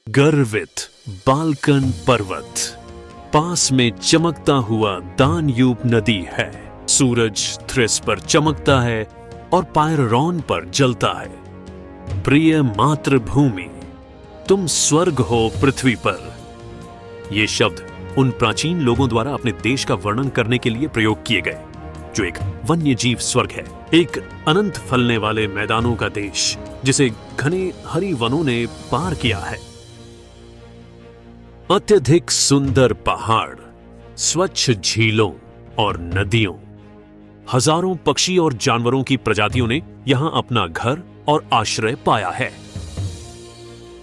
गर्वित बाल्कन पर्वत, पास में चमकता हुआ दान्यूब नदी है। सूरज थ्रेस पर चमकता है और पायरोन पर जलता है। प्रिय मातृभूमि, तुम स्वर्ग हो पृथ्वी पर। ये शब्द उन प्राचीन लोगों द्वारा अपने देश का वर्णन करने के लिए प्रयोग किए गए, जो एक वन्य जीव स्वर्ग है, एक अनंत फलने वाले मैदानों का देश जिसे घने हरी वनों ने पार किया है। अत्यधिक सुंदर पहाड़, स्वच्छ झीलों और नदियों, हजारों पक्षी और जानवरों की प्रजातियों ने यहां अपना घर और आश्रय पाया है।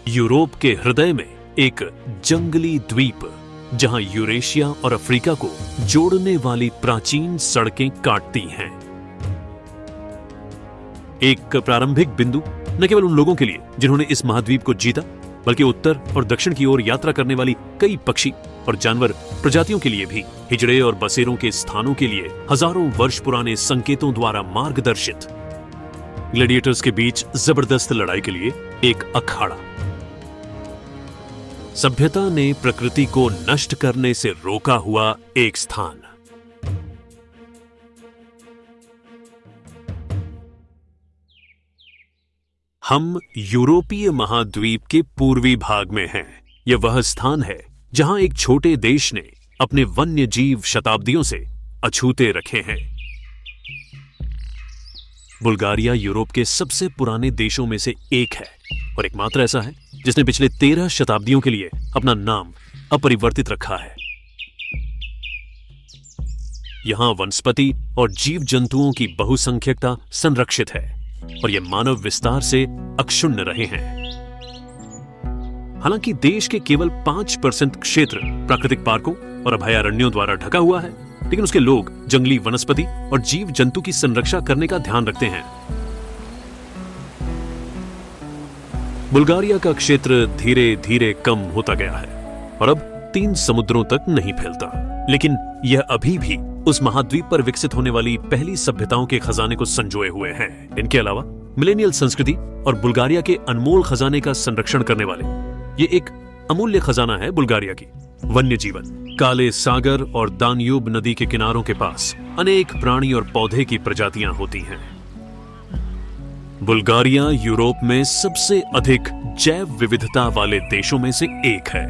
यूरोप के हृदय में एक जंगली द्वीप, जहां यूरेशिया और अफ्रीका को जोड़ने वाली प्राचीन सड़कें काटती हैं। एक प्रारंभिक बिंदु न केवल उन लोगों के लिए जिन्होंने इस महाद्वीप को जीता, बल्कि उत्तर और दक्षिण की ओर यात्रा करने वाली कई पक्षी और जानवर प्रजातियों के लिए भी हिजड़े और बसेरों के स्थानों के लिए हजारों वर्ष पुराने संकेतों द्वारा मार्गदर्शित। ग्लैडिएटर्स के बीच जबरदस्त लड़ाई के लिए एक अखाड़ा। सभ्यता ने प्रकृति को नष्ट करने से रोका हुआ एक स्थान। हम यूरोपीय महाद्वीप के पूर्वी भाग में हैं। यह वह स्थान है जहां एक छोटे देश ने अपने वन्य जीव शताब्दियों से अछूते रखे हैं। बुल्गारिया यूरोप के सबसे पुराने देशों में से एक है और एकमात्र ऐसा है जिसने पिछले 13 शताब्दियों के लिए अपना नाम अपरिवर्तित रखा है। यहां वनस्पति और जीव जंतुओं की बहुसंख्यकता संरक्षित है और ये मानव विस्तार से अक्षुण्ण रहे हैं। हालांकि देश के केवल 5% क्षेत्र प्राकृतिक पार्कों और अभयारण्यों द्वारा ढका हुआ है, लेकिन उसके लोग जंगली वनस्पति और जीव जंतु की संरक्षा करने का ध्यान रखते हैं। बुल्गारिया का क्षेत्र धीरे धीरे कम होता गया है और अब 3 समुद्रों तक नहीं फैलता, लेकिन यह अभी भी उस महाद्वीप पर विकसित होने वाली पहली सभ्यताओं के खजाने को संजोए हुए हैं। इनके अलावा मिलेनियल संस्कृति और बुल्गारिया के अनमोल खजाने का संरक्षण करने वाले ये एक अमूल्य खजाना है बुल्गारिया की वन्य जीवन। काले सागर और दान्यूब नदी के किनारों के पास अनेक प्राणी और पौधे की प्रजातियां होती हैं। बुल्गारिया यूरोप में सबसे अधिक जैव विविधता वाले देशों में से एक है,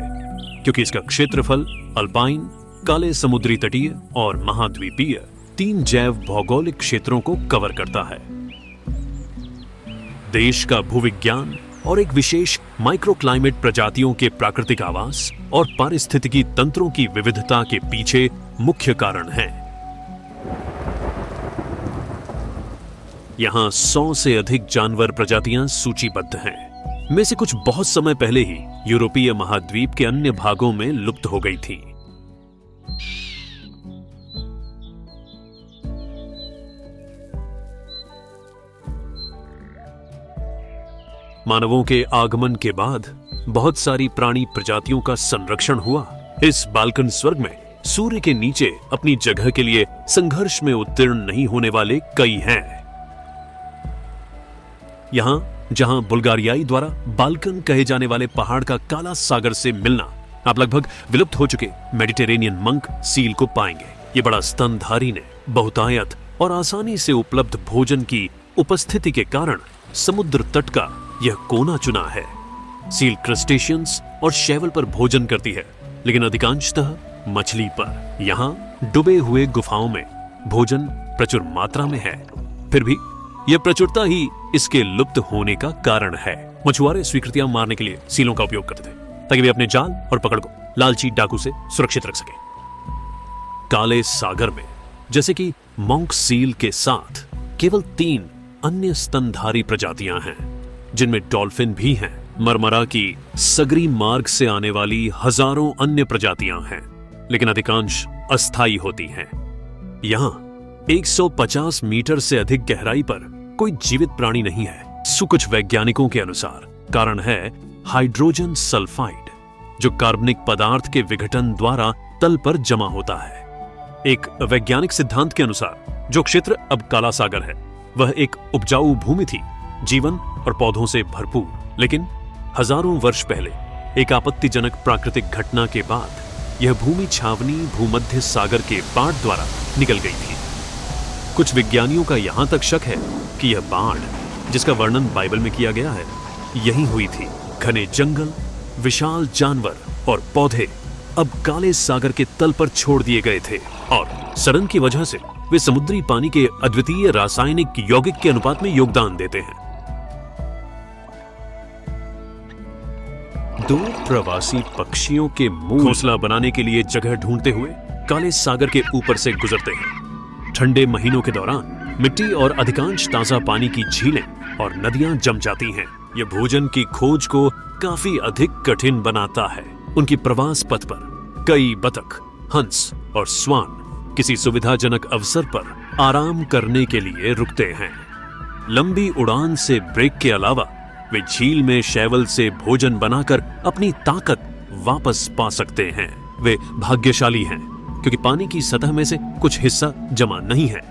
क्योंकि इसका क्षेत्रफल अल्पाइन, काले समुद्री तटीय और महाद्वीपीय 3 जैव भौगोलिक क्षेत्रों को कवर करता है। देश का भूविज्ञान और एक विशेष माइक्रोक्लाइमेट प्रजातियों के प्राकृतिक आवास और पारिस्थितिकी तंत्रों की विविधता के पीछे मुख्य कारण है। यहां 100 से अधिक जानवर प्रजातियां सूचीबद्ध हैं, में से कुछ बहुत समय पहले ही यूरोपीय महाद्वीप के अन्य भागों में लुप्त हो गई थी। मानवों के आगमन के बाद बहुत सारी प्राणी प्रजातियों का संरक्षण हुआ। इस बाल्कन स्वर्ग में सूर्य के नीचे अपनी जगह के लिए संघर्ष में उत्तीर्ण नहीं होने वाले कई हैं। यहां जहां बुल्गारियाई द्वारा बाल्कन कहे जाने वाले पहाड़ का काला सागर से मिलना, आप लगभग विलुप्त हो चुके मेडिटेरेनियन मंक सील को पाएंगे। ये बड़ा स्तनधारी ने बहुतायत और आसानी से उपलब्ध भोजन की उपस्थिति के कारण समुद्र तट का यह कोना चुना है। सील क्रस्टेशियंस और शैवल पर भोजन करती है, लेकिन अधिकांशतः मछली पर। यहां डूबे हुए गुफाओं में भोजन प्रचुर मात्रा में है, फिर भी यह प्रचुरता ही इसके लुप्त होने का कारण है। मछुआरे स्वीकृतियां मारने के लिए सीलों का उपयोग करते थे, ताकि वे अपने जाल और पकड़ को लालची डाकू से सुरक्षित रख सके। काले सागर में जैसे कि मॉन्क सील के साथ केवल 3 अन्य स्तनधारी प्रजातियां हैं, जिनमें डॉल्फिन भी हैं। मरमरा की सगरी मार्ग से आने वाली हजारों अन्य प्रजातियां हैं, लेकिन अधिकांश अस्थायी होती हैं। यहां 150 मीटर से अधिक गहराई पर कोई जीवित प्राणी नहीं है। कुछ वैज्ञानिकों के अनुसार कारण है हाइड्रोजन सल्फाइड, जो कार्बनिक पदार्थ के विघटन द्वारा तल पर जमा होता है। एक वैज्ञानिक सिद्धांत के अनुसार जो क्षेत्र अब काला सागर है, वह एक उपजाऊ भूमि थी, जीवन और पौधों से भरपूर। लेकिन हजारों वर्ष पहले एक आपत्तिजनक प्राकृतिक घटना के बाद यह भूमि छावनी भूमध्य सागर के बाढ़ द्वारा निकल गई थी। कुछ विज्ञानियों का यहां तक शक है कि यह बाढ़, जिसका वर्णन बाइबल में किया गया है, यहीं हुई थी। घने जंगल, विशाल जानवर और पौधे अब काले सागर के तल पर छोड़ दिए गए थे और सड़न की वजह से वे समुद्री पानी के अद्वितीय रासायनिक यौगिक के अनुपात में योगदान देते हैं। दो प्रवासी पक्षियों के मुंह घोंसला बनाने के लिए जगह ढूंढते हुए काले सागर के ऊपर से गुजरते हैं। ठंडे महीनों के दौरान मिट्टी और अधिकांश ताजा पानी की झीलें और नदियां जम जाती हैं। यह भोजन की खोज को काफी अधिक कठिन बनाता है। उनकी प्रवास पथ पर कई बतख, हंस और स्वान किसी सुविधाजनक अवसर पर आराम करने के लिए रुकते हैं। लंबी उड़ान से ब्रेक के अलावा वे झील में शैवाल से भोजन बनाकर अपनी ताकत वापस पा सकते हैं। वे भाग्यशाली हैं क्योंकि पानी की सतह में से कुछ हिस्सा जमा नहीं है।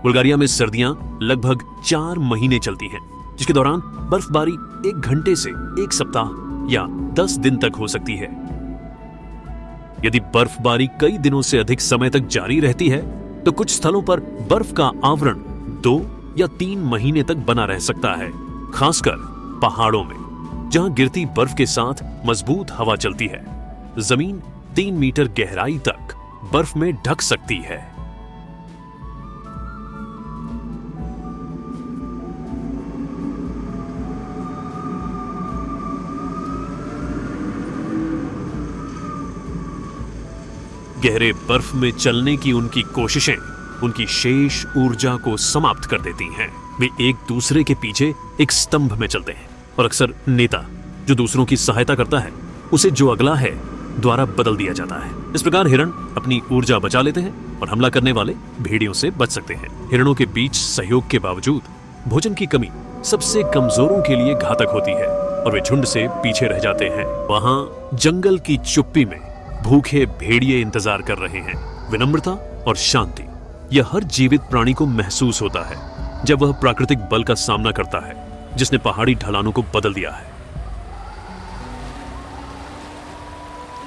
बुल्गारिया में सर्दियां लगभग 4 महीने चलती हैं, जिसके दौरान बर्फबारी 1 घंटे से 1 सप्ताह या 10 दिन तक हो सकती है। यदि बर्फबारी कई दिनों से अधिक समय तक जारी रहती है तो कुछ स्थलों पर बर्फ का आवरण 2 या 3 महीने तक बना रह सकता है, खासकर पहाड़ों में जहां गिरती बर्फ के साथ मजबूत हवा चलती है। जमीन 3 मीटर गहराई तक बर्फ में ढक सकती है। गहरे बर्फ में चलने की उनकी कोशिशें उनकी शेष ऊर्जा को समाप्त कर देती हैं। वे एक दूसरे के पीछे एक स्तंभ में चलते हैं और अक्सर नेता जो दूसरों की सहायता करता है उसे जो अगला है द्वारा बदल दिया जाता है। इस प्रकार हिरण अपनी ऊर्जा बचा लेते हैं और हमला करने वाले भेड़ियों से बच सकते हैं। हिरणों के बीच सहयोग के बावजूद भोजन की कमी सबसे कमजोरों के लिए घातक होती है और वे झुंड से पीछे रह जाते हैं। वहां जंगल की चुप्पी में भूखे भेड़िए इंतजार कर रहे हैं। विनम्रता और शांति यह हर जीवित प्राणी को महसूस होता है जब वह प्राकृतिक बल का सामना करता है जिसने पहाड़ी ढलानों को बदल दिया है।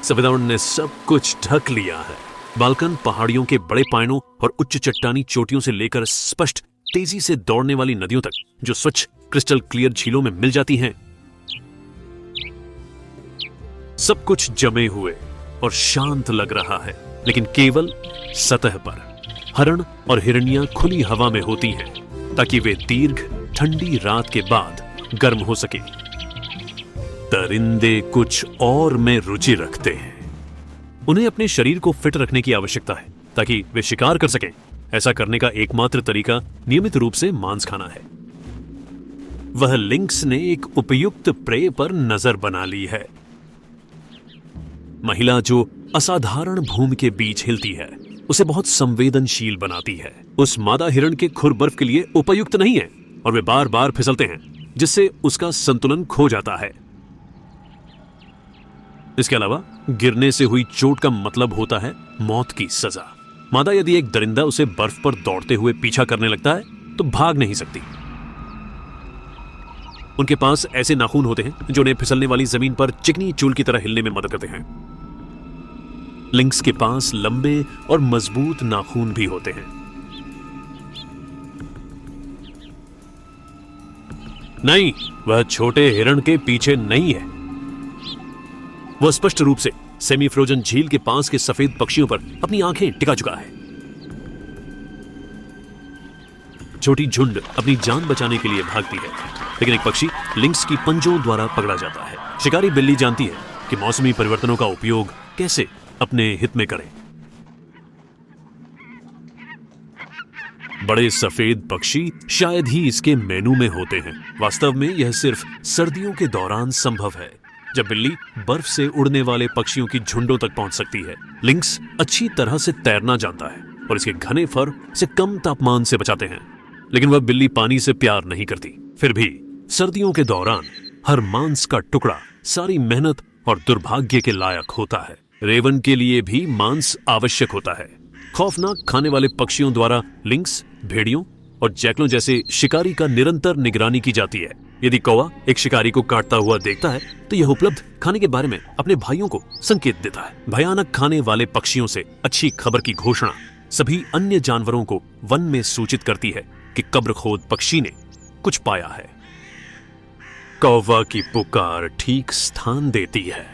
संविधान ने सब कुछ ढक लिया है। बाल्कन पहाड़ियों के बड़े पायनों और उच्च चट्टानी चोटियों से लेकर स्पष्ट तेजी से दौड़ने वाली नदियों तक जो स्वच्छ क्रिस्टल क्लियर झीलों में मिल जाती हैं। सब कुछ जमे हुए और शांत लग रहा है, लेकिन केवल सतह पर हरण और हिरनियां खुली हवा में होती हैं ताकि वे दीर्घ ठंडी रात के बाद गर्म हो सके। दरिंदे कुछ और में रुचि रखते हैं। उन्हें अपने शरीर को फिट रखने की आवश्यकता है ताकि वे शिकार कर सकें। ऐसा करने का एकमात्र तरीका नियमित रूप से मांस खाना है। वह लिंक्स ने एक उपयुक्त प्रे पर नजर बना ली है। महिला जो असाधारण भूमि के बीच हिलती है उसे बहुत संवेदनशील बनाती है। उस मादा हिरण के खुर बर्फ के लिए उपयुक्त नहीं है और वे बार बार फिसलते हैं जिससे उसका संतुलन खो जाता है। इसके अलावा गिरने से हुई चोट का मतलब होता है मौत की सजा। मादा यदि एक दरिंदा उसे बर्फ पर दौड़ते हुए पीछा करने लगता है तो भाग नहीं सकती। उनके पास ऐसे नाखून होते हैं जो उन्हें फिसलने वाली जमीन पर चिकनी चूल की तरह हिलने में मदद करते हैं। लिंक्स के पास लंबे और मजबूत नाखून भी होते हैं। नहीं, वह छोटे हिरण के पीछे नहीं है। वह स्पष्ट रूप से सेमी फ्रोजन झील के पास के सफेद पक्षियों पर अपनी आंखें टिका चुका है। छोटी झुंड अपनी जान बचाने के लिए भागती है, लेकिन एक पक्षी लिंक्स की पंजों द्वारा पकड़ा जाता है। शिकारी बिल्ली जानती है कि मौसमी परिवर्तनों का उपयोग कैसे अपने हित में करें। बड़े सफेद पक्षी शायद ही इसके मेनू में होते हैं। वास्तव में यह सिर्फ सर्दियों के दौरान संभव है, जब बिल्ली बर्फ से उड़ने वाले पक्षियों की झुंडों तक पहुंच सकती है। लिंक्स अच्छी तरह से तैरना जानता है और इसके घने फर से कम तापमान से बचाते हैं, लेकिन वह बिल्ली पानी से प्यार नहीं करती। फिर भी सर्दियों के दौरान हर मांस का टुकड़ा सारी मेहनत और दुर्भाग्य के लायक होता है। रेवन के लिए भी मांस आवश्यक होता है। खौफनाक खाने वाले पक्षियों द्वारा लिंक्स, भेड़ियों और जैकलों जैसे शिकारी का निरंतर निगरानी की जाती है। यदि कौवा एक शिकारी को काटता हुआ देखता है तो यह उपलब्ध खाने के बारे में अपने भाइयों को संकेत देता है। भयानक खाने वाले पक्षियों से अच्छी खबर की घोषणा सभी अन्य जानवरों को वन में सूचित करती है कि कब्रखोद पक्षी ने कुछ पाया है। कौवा की पुकार ठीक स्थान देती है।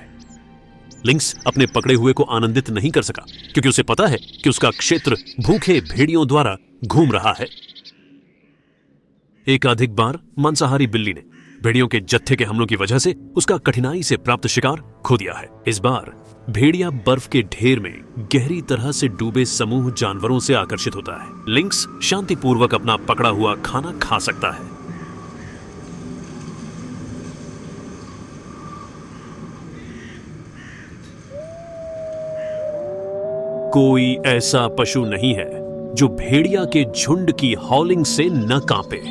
लिंक्स अपने पकड़े हुए को आनंदित नहीं कर सका क्योंकि उसे पता है कि उसका क्षेत्र भूखे भेड़ियों द्वारा घूम रहा है। एकाधिक बार मांसाहारी बिल्ली ने भेड़ियों के जत्थे के हमलों की वजह से उसका कठिनाई से प्राप्त शिकार खो दिया है। इस बार भेड़िया बर्फ के ढेर में गहरी तरह से डूबे समूह जानवरों से आकर्षित होता है। लिंक्स शांतिपूर्वक अपना पकड़ा हुआ खाना खा सकता है। कोई ऐसा पशु नहीं है जो भेड़िया के झुंड की हॉलिंग से न कांपे।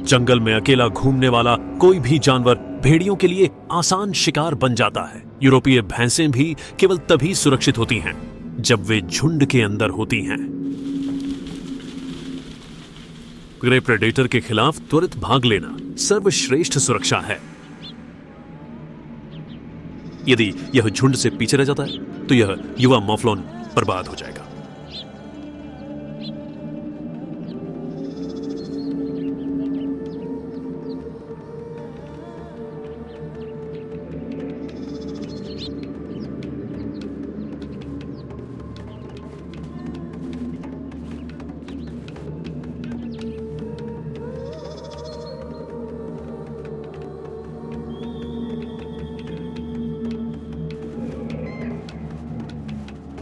जंगल में अकेला घूमने वाला कोई भी जानवर भेड़ियों के लिए आसान शिकार बन जाता है। यूरोपीय भैंसें भी केवल तभी सुरक्षित होती हैं जब वे झुंड के अंदर होती हैं। ग्रे प्रेडेटर के खिलाफ त्वरित भाग लेना सर्वश्रेष्ठ सुरक्षा है। यदि यह झुंड से पीछे रह जाता है तो यह युवा मॉफ्लॉन बर्बाद हो जाएगा।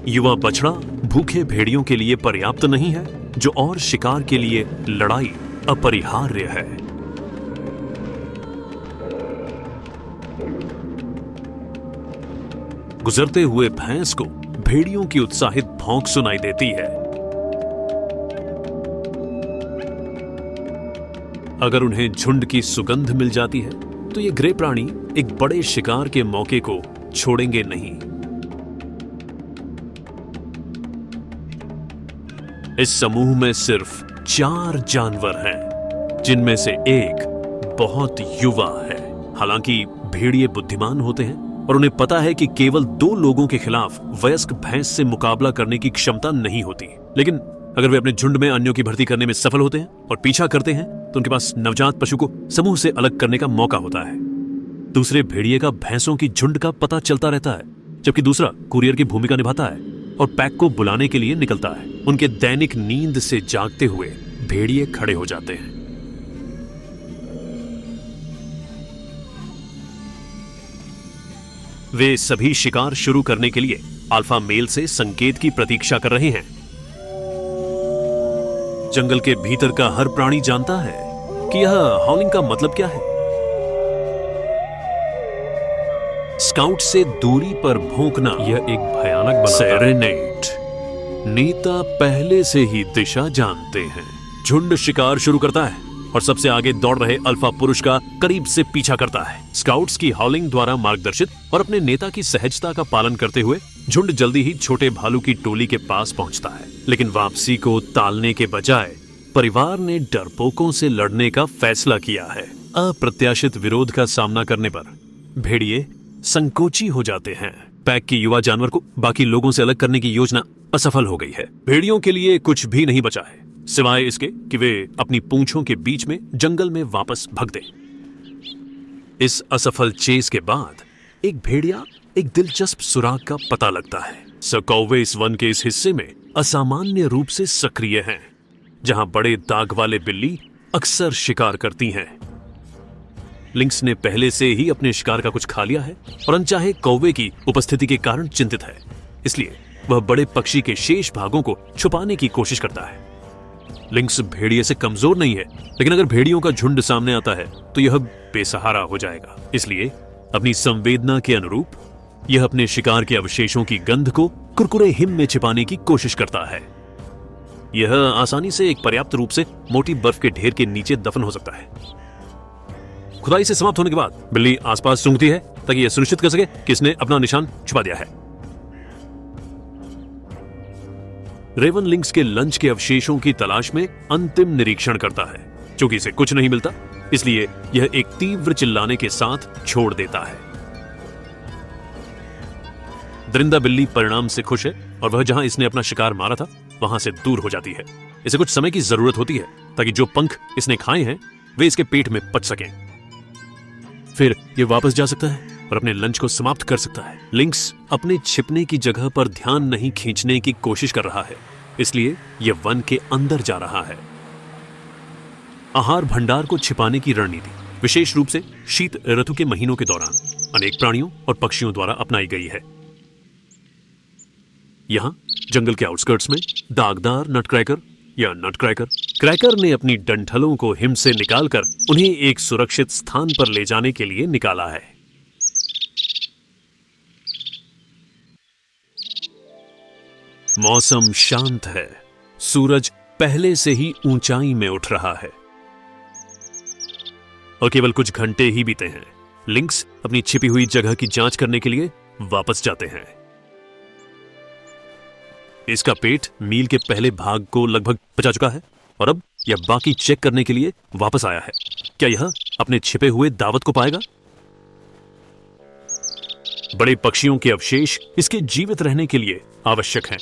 युवा बछड़ा भूखे भेड़ियों के लिए पर्याप्त नहीं है, जो और शिकार के लिए लड़ाई अपरिहार्य है। गुजरते हुए भैंस को भेड़ियों की उत्साहित भौंक सुनाई देती है। अगर उन्हें झुंड की सुगंध मिल जाती है तो ये ग्रे प्राणी एक बड़े शिकार के मौके को छोड़ेंगे नहीं। इस समूह में सिर्फ 4 जानवर हैं, जिनमें से एक बहुत युवा है। हालांकि भेड़िए बुद्धिमान होते हैं और उन्हें पता है कि केवल 2 लोगों के खिलाफ वयस्क भैंस से मुकाबला करने की क्षमता नहीं होती। लेकिन अगर वे अपने झुंड में अन्यों की भर्ती करने में सफल होते हैं और पीछा करते हैं तो उनके पास नवजात पशु को समूह से अलग करने का मौका होता है। दूसरे भेड़िए का भैंसों की झुंड का पता चलता रहता है, जबकि दूसरा कुरियर की भूमिका निभाता है और पैक को बुलाने के लिए निकलता है। उनके दैनिक नींद से जागते हुए भेड़िए खड़े हो जाते हैं। वे सभी शिकार शुरू करने के लिए अल्फा मेल से संकेत की प्रतीक्षा कर रहे हैं। जंगल के भीतर का हर प्राणी जानता है कि यह हॉलिंग का मतलब क्या है। स्काउट से दूरी पर भौंकना यह एक भयानक सेरेनेट। नेता पहले से ही दिशा जानते हैं। झुंड शिकार शुरू करता है और सबसे आगे दौड़ रहे अल्फा पुरुष का करीब से पीछा करता है। स्काउट्स की हॉलिंग द्वारा मार्गदर्शित और अपने नेता की सहजता का पालन करते हुए झुंड जल्दी ही छोटे भालू की टोली के पास पहुंचता है। लेकिन वापसी को टालने के बजाय परिवार ने डरपोकों से लड़ने का फैसला किया है। अप्रत्याशित विरोध का सामना करने पर भेड़िए संकोची हो जाते हैं। पैक की युवा जानवर को बाकी लोगों से अलग करने की योजना असफल हो गई है। भेड़ियों के लिए कुछ भी नहीं बचा है सिवाय इसके कि वे अपनी पूंछों के बीच में जंगल में वापस भाग दें। इस असफल चेस के बाद एक भेड़िया एक दिलचस्प सुराग का पता लगता है। कौवे इस वन के इस हिस्से में असामान्य रूप से सक्रिय हैं, जहां बड़े दाग वाले बिल्ली अक्सर शिकार करती हैं। लिंक्स ने पहले से ही अपने शिकार का कुछ खा लिया है और अनचाहे कौवे की उपस्थिति के कारण चिंतित है, इसलिए वह बड़े पक्षी के शेष भागों को छुपाने की कोशिश करता है। लिंक्स भेड़िए से कमजोर नहीं है, लेकिन अगर भेड़ियों का झुंड सामने आता है तो यह बेसहारा हो जाएगा। इसलिए अपनी संवेदना के अनुरूप यह अपने शिकार के अवशेषों की गंध को कुरकुरे हिम में छिपाने की कोशिश करता है। यह आसानी से एक पर्याप्त रूप से मोटी बर्फ के ढेर के नीचे दफन हो सकता है। खुदाई से समाप्त होने के बाद बिल्ली आसपास सूंघती है ताकि यह सुनिश्चित कर सके कि इसने अपना निशान छुपा दिया है। रेवन लिंक्स के लंच के अवशेषों की तलाश में अंतिम निरीक्षण करता है। चूंकि इसे कुछ नहीं मिलता, इसलिए यह एक तीव्र चिल्लाने के साथ छोड़ देता है। दरिंदा बिल्ली परिणाम से खुश है और वह जहां इसने अपना शिकार मारा था वहां से दूर हो जाती है। इसे कुछ समय की जरूरत होती है ताकि जो पंख इसने खाए हैं वे इसके पेट में पच सकें। फिर यह वापस जा सकता है और अपने लंच को समाप्त कर सकता है। लिंक्स अपने छिपने की जगह पर ध्यान नहीं खींचने की कोशिश कर रहा है, इसलिए यह वन के अंदर जा रहा है। आहार भंडार को छिपाने की रणनीति विशेष रूप से शीत ऋतु के महीनों के दौरान अनेक प्राणियों और पक्षियों द्वारा अपनाई गई है। यहां जंगल के आउटस्कर्ट्स में दागदार नटक्रैकर या नटक्रैकर क्रैकर ने अपनी डंठलों को हिम से निकालकर उन्हें एक सुरक्षित स्थान पर ले जाने के लिए निकाला है। मौसम शांत है, सूरज पहले से ही ऊंचाई में उठ रहा है और केवल कुछ घंटे ही बीते हैं। लिंक्स अपनी छिपी हुई जगह की जांच करने के लिए वापस जाते हैं। इसका पेट मील के पहले भाग को लगभग पचा चुका है और अब यह बाकी चेक करने के लिए वापस आया है। क्या यह अपने छिपे हुए दावत को पाएगा? बड़े पक्षियों के अवशेष इसके जीवित रहने के लिए आवश्यक हैं।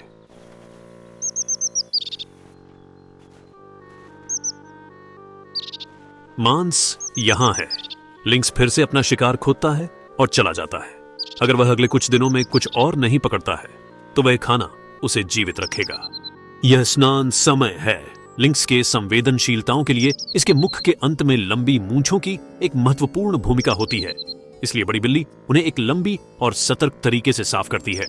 मांस यहां है। लिंक्स फिर से अपना शिकार खोदता है और चला जाता है। अगर वह अगले कुछ दिनों में कुछ और नहीं पकड़ता है तो वह खाना उसे जीवित रखेगा। यह स्नान समय है। लिंक्स के संवेदनशीलताओं के लिए इसके मुख के अंत में लंबी मूंछों की एक महत्वपूर्ण भूमिका होती है, इसलिए बड़ी बिल्ली उन्हें एक लंबी और सतर्क तरीके से साफ करती है।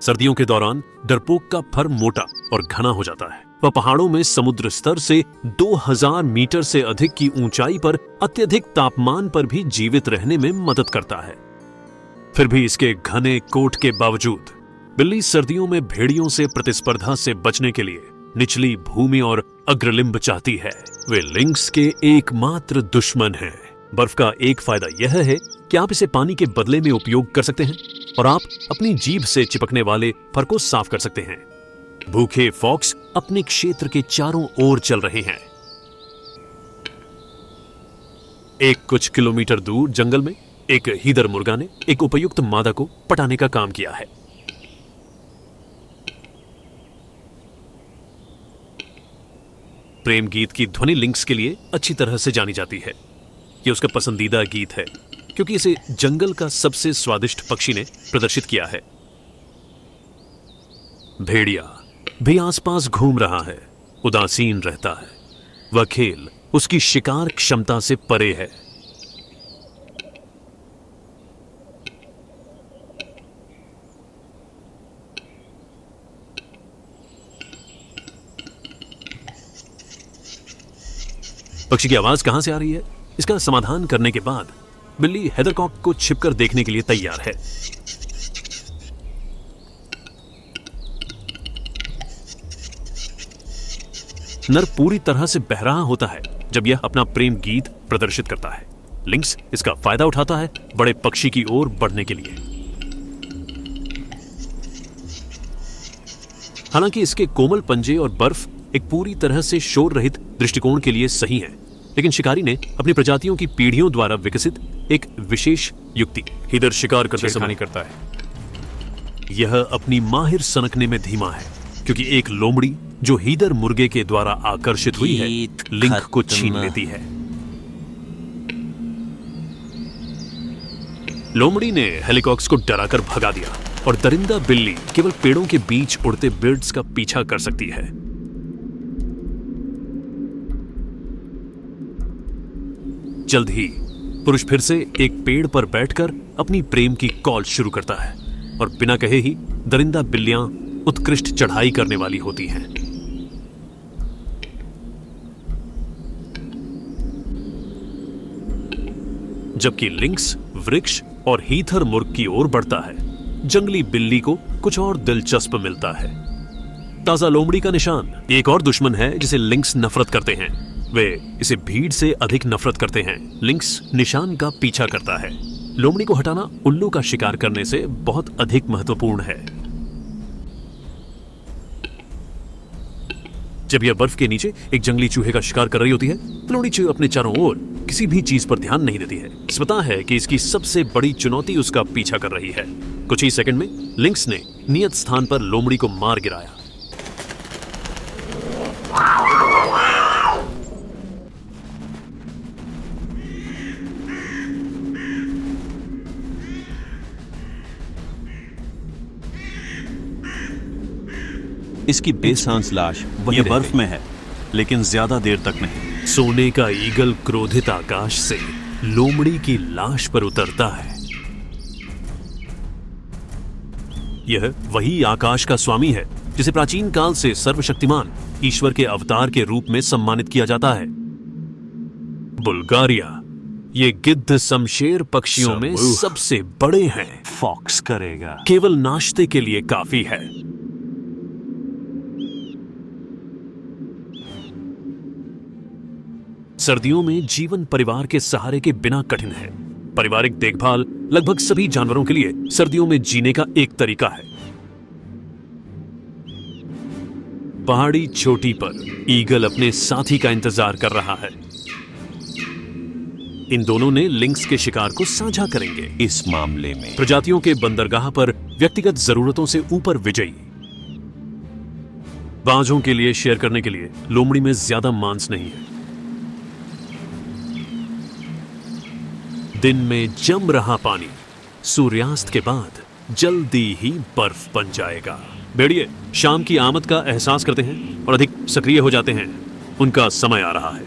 सर्दियों के दौरान डरपोक का फर मोटा और घना हो जाता है। वह पहाड़ों में समुद्र स्तर से 2000 मीटर से अधिक की ऊंचाई पर अत्यधिक तापमान पर भी जीवित रहने में मदद करता है। फिर भी इसके घने कोट के बावजूद बिल्ली सर्दियों में भेड़ियों से प्रतिस्पर्धा से बचने के लिए निचली भूमि और अग्रलिंब चाहती है। वे लिंक्स के एकमात्र दुश्मन हैं। बर्फ का एक फायदा यह है कि आप इसे पानी के बदले में उपयोग कर सकते हैं और आप अपनी जीभ से चिपकने वाले फर को साफ कर सकते हैं। भूखे फॉक्स अपने क्षेत्र के चारों ओर चल रहे हैं। एक कुछ किलोमीटर दूर जंगल में एक हीदर मुर्गा ने एक उपयुक्त मादा को पटाने का काम किया है। प्रेम गीत की ध्वनि लिंक्स के लिए अच्छी तरह से जानी जाती है। यह उसका पसंदीदा गीत है क्योंकि इसे जंगल का सबसे स्वादिष्ट पक्षी ने प्रदर्शित किया है। भेड़िया भी आसपास घूम रहा है, उदासीन रहता है। वह खेल उसकी शिकार क्षमता से परे है। पक्षी की आवाज कहां से आ रही है, इसका समाधान करने के बाद बिल्ली हेदरकॉक को छिपकर देखने के लिए तैयार है। नर पूरी तरह से बहराहा होता है जब यह अपना प्रेम गीत प्रदर्शित करता है। लिंक्स इसका फायदा उठाता है बड़े पक्षी की ओर बढ़ने के लिए। हालांकि इसके कोमल पंजे और बर्फ एक पूरी तरह से शोर रहित दृष्टिकोण के लिए सही है, लेकिन शिकारी ने अपनी प्रजातियों की पीढ़ियों द्वारा विकसित एक विशेष युक्ति हीदर शिकार करते समय करता है। यह अपनी माहिर सनकने में धीमा है क्योंकि एक लोमड़ी जो हीदर मुर्गे के द्वारा आकर्षित हुई है लिंक को छीन लेती है। लोमड़ी ने हेलिकॉक्स को डराकर भगा दिया और दरिंदा बिल्ली केवल पेड़ों के बीच उड़ते बर्ड्स का पीछा कर सकती है। जल्द ही पुरुष फिर से एक पेड़ पर बैठकर अपनी प्रेम की कॉल शुरू करता है और बिना कहे ही दरिंदा बिल्लियां उत्कृष्ट चढ़ाई करने वाली होती हैं। जबकि लिंक्स वृक्ष और हीथर मुर्ग की ओर बढ़ता है, जंगली बिल्ली को कुछ और दिलचस्प मिलता है। ताजा लोमड़ी का निशान एक और दुश्मन है जिसे लिंक्स नफरत करते हैं। वे इसे भीड़ से अधिक नफरत करते हैं। लिंक्स निशान का पीछा करता है। लोमड़ी को हटाना उल्लू का शिकार करने से बहुत अधिक महत्वपूर्ण है। जब यह बर्फ के नीचे एक जंगली चूहे का शिकार कर रही होती है तो लोमड़ी चूहे अपने चारों ओर किसी भी चीज पर ध्यान नहीं देती है। इसे पता है कि इसकी सबसे बड़ी चुनौती उसका पीछा कर रही है। कुछ ही सेकंड में लिंक्स ने नियत स्थान पर लोमड़ी को मार गिराया। इसकी बेसांस लाश वहीं ये रह बर्फ गई। में है, लेकिन ज्यादा देर तक नहीं। सोने का ईगल क्रोधित आकाश से लोमड़ी की लाश पर उतरता है। यह वही आकाश का स्वामी है जिसे प्राचीन काल से सर्वशक्तिमान ईश्वर के अवतार के रूप में सम्मानित किया जाता है। बुल्गारिया ये गिद्ध शमशेर पक्षियों में समूह। सबसे बड़े हैं। फॉक्स करेगा। केवल नाश्ते के लिए काफी है। सर्दियों में जीवन परिवार के सहारे के बिना कठिन है। पारिवारिक देखभाल लगभग सभी जानवरों के लिए सर्दियों में जीने का एक तरीका है। पहाड़ी चोटी पर ईगल अपने साथी का इंतजार कर रहा है। इन दोनों ने लिंक्स के शिकार को साझा करेंगे। इस मामले में प्रजातियों के बंदरगाह पर व्यक्तिगत जरूरतों से ऊपर विजयी। बाजों के लिए शेयर करने के लिए लोमड़ी में ज्यादा मांस नहीं है। दिन में जम रहा पानी सूर्यास्त के बाद जल्दी ही बर्फ बन जाएगा। भेड़िए शाम की आमद का एहसास करते हैं और अधिक सक्रिय हो जाते हैं। उनका समय आ रहा है।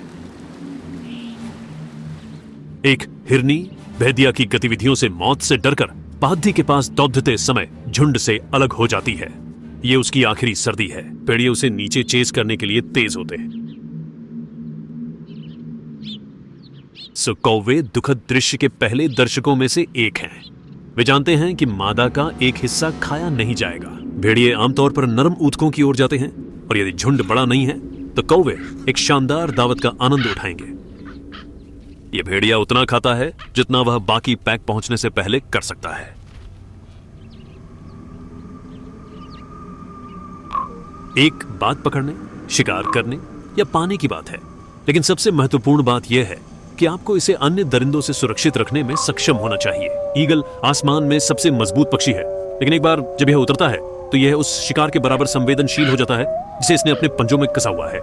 एक हिरनी भेदिया की गतिविधियों से मौत से डरकर पाद्दी के पास दौड़ते समय झुंड से अलग हो जाती है। यह उसकी आखिरी सर्दी है। भेड़िए उसे नीचे चेस करने के लिए तेज होते हैं। सो कौवे दुखद दृश्य के पहले दर्शकों में से एक हैं। वे जानते हैं कि मादा का एक हिस्सा खाया नहीं जाएगा। भेड़िए आमतौर पर नरम ऊतकों की ओर जाते हैं और यदि झुंड बड़ा नहीं है तो कौवे एक शानदार दावत का आनंद उठाएंगे। यह भेड़िया उतना खाता है जितना वह बाकी पैक पहुंचने से पहले कर सकता है। एक बात पकड़ने, शिकार करने या पाने की बात है, लेकिन सबसे महत्वपूर्ण बात यह है कि आपको इसे अन्य दरिंदों से सुरक्षित रखने में सक्षम होना चाहिए। ईगल आसमान में सबसे मजबूत पक्षी है, लेकिन एक बार जब यह उतरता है तो यह उस शिकार के बराबर संवेदनशील हो जाता है जिसे इसने अपने पंजों में कसा हुआ है।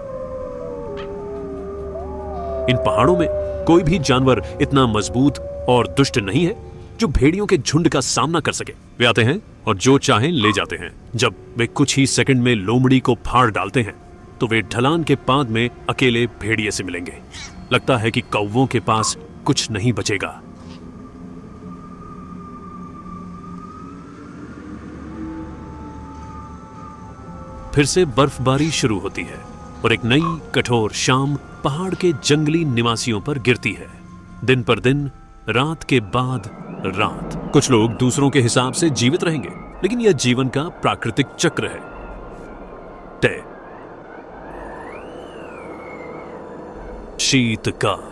इन पहाड़ों में कोई भी जानवर इतना मजबूत और दुष्ट नहीं है जो भेड़ियों के झुंड का सामना कर सके। वे आते हैं और जो चाहें ले जाते हैं। जब वे कुछ ही सेकंड में लोमड़ी को फाड़ डालते हैं तो वे ढलान के पाद में अकेले भेड़िए से मिलेंगे। लगता है कि कौवों के पास कुछ नहीं बचेगा। फिर से बर्फबारी शुरू होती है और एक नई कठोर शाम पहाड़ के जंगली निवासियों पर गिरती है। दिन पर दिन, रात के बाद रात। कुछ लोग दूसरों के हिसाब से जीवित रहेंगे, लेकिन यह जीवन का प्राकृतिक चक्र है। तय शीतकाल,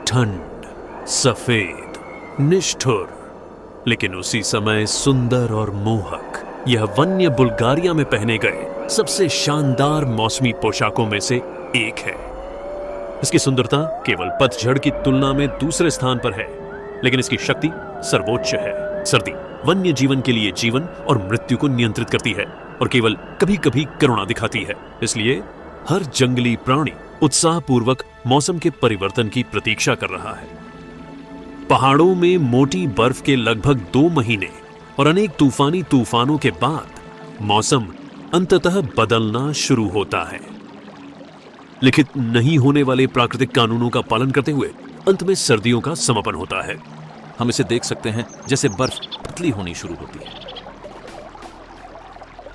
ठंड, सफेद, निष्ठुर, लेकिन उसी समय सुंदर और मोहक। यह वन्य बुल्गारिया में पहने गए सबसे शानदार मौसमी पोशाकों में से एक है। इसकी सुंदरता केवल पतझड़ की तुलना में दूसरे स्थान पर है, लेकिन इसकी शक्ति सर्वोच्च है। सर्दी वन्य जीवन के लिए जीवन और मृत्यु को नियंत्रित करती है और केवल कभी कभी करुणा दिखाती है। इसलिए हर जंगली प्राणी उत्साहपूर्वक मौसम के परिवर्तन की प्रतीक्षा कर रहा है। पहाड़ों में मोटी बर्फ के लगभग 2 महीने और अनेक तूफानी तूफानों के बाद मौसम अंततः बदलना शुरू होता है। लिखित नहीं होने वाले प्राकृतिक कानूनों का पालन करते हुए अंत में सर्दियों का समापन होता है। हम इसे देख सकते हैं जैसे बर्फ पतली होनी शुरू होती है।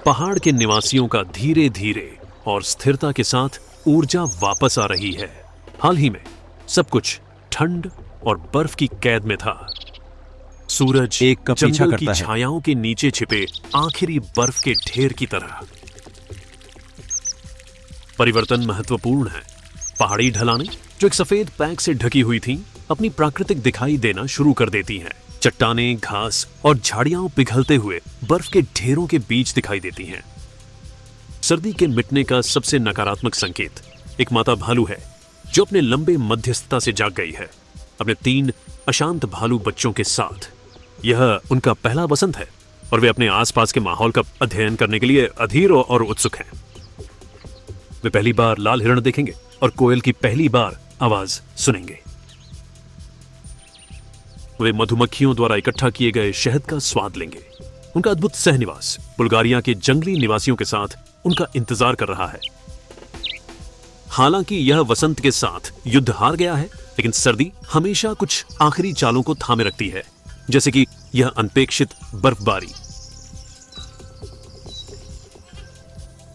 पहाड़ के निवासियों का धीरे धीरे और स्थिरता के साथ ऊर्जा वापस आ रही है। हाल ही में सब कुछ ठंड और बर्फ की कैद में था। सूरज एक का पीछा जंगल की करता है। छायाओं के नीचे छिपे आखिरी बर्फ के ढेर की तरह। परिवर्तन महत्वपूर्ण है, पहाड़ी ढलानें जो एक सफेद पैक से ढकी हुई थीं, अपनी प्राकृतिक दिखाई देना शुरू कर देती हैं। चट्टानें, घास और झाड़ियां पिघलते हुए बर्फ के ढेरों के बीच दिखाई देती हैं। सर्दी के मिटने का सबसे नकारात्मक संकेत एक माता भालू है जो अपने लंबे मध्यस्थता से जाग गई है, अपने 3 अशांत भालू बच्चों के साथ। यह उनका पहला वसंत है और वे अपने आसपास के माहौल का अध्ययन करने के लिए अधीर और उत्सुक हैं। वे पहली बार लाल हिरण देखेंगे और कोयल की पहली बार आवाज सुनेंगे। वे मधुमक्खियों द्वारा इकट्ठा किए गए शहद का स्वाद लेंगे। उनका अद्भुत सहनिवास बुल्गारिया के जंगली निवासियों के साथ उनका इंतजार कर रहा है। हालांकि यह वसंत के साथ युद्ध हार गया है, लेकिन सर्दी हमेशा कुछ आखिरी चालों को थामे रखती है, जैसे कि यह अनपेक्षित बर्फबारी।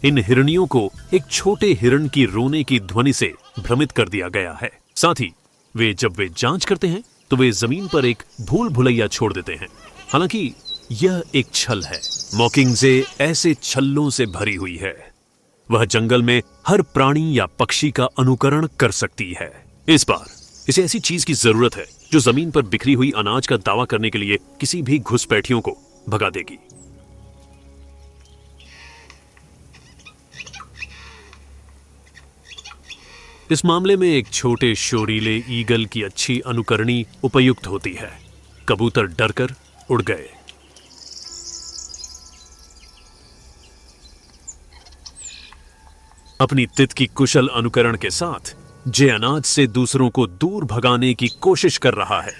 इन हिरणियों को एक छोटे हिरण की रोने की ध्वनि से भ्रमित कर दिया गया है। साथ ही जब वे जांच करते हैं तो वे जमीन पर एक भूल भुलैया छोड़ देते हैं। हालांकि यह एक छल है। मॉकिंगजे ऐसे छल्लों से भरी हुई है। वह जंगल में हर प्राणी या पक्षी का अनुकरण कर सकती है। इस बार इसे ऐसी चीज की जरूरत है जो जमीन पर बिखरी हुई अनाज का दावा करने के लिए किसी भी घुसपैठियों को भगा देगी। इस मामले में एक छोटे शोरीले ईगल की अच्छी अनुकरणी उपयुक्त होती है। कबूतर डरकर उड़ गए। अपनी तित की कुशल अनुकरण के साथ जे अनाज से दूसरों को दूर भगाने की कोशिश कर रहा है।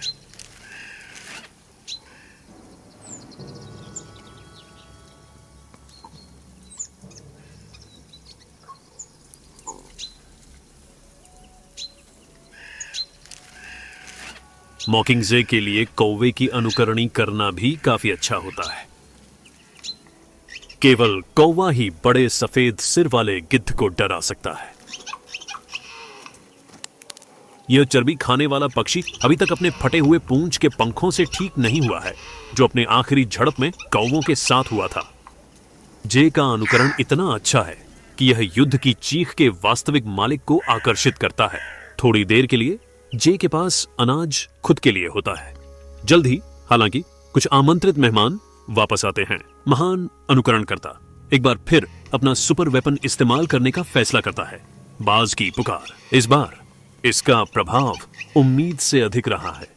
मॉकिंगजे के लिए कौवे की अनुकरणी करना भी काफी अच्छा होता है। केवल कौवा ही बड़े सफेद सिर वाले गिद्ध को डरा सकता है। यह चर्बी खाने वाला पक्षी अभी तक अपने फटे हुए पूंछ के पंखों से ठीक नहीं हुआ है, जो अपने आखिरी झड़प में कौवों के साथ हुआ था। जे का अनुकरण इतना अच्छा है कि यह युद्ध की चीख के वास्तविक मालिक को आकर्षित करता है। थोड़ी देर के लिए जे के पास अनाज खुद के लिए होता है। जल्द ही हालांकि कुछ आमंत्रित मेहमान वापस आते हैं। महान अनुकरण करता एक बार फिर अपना सुपर वेपन इस्तेमाल करने का फैसला करता है। बाज की पुकार। इस बार इसका प्रभाव उम्मीद से अधिक रहा है।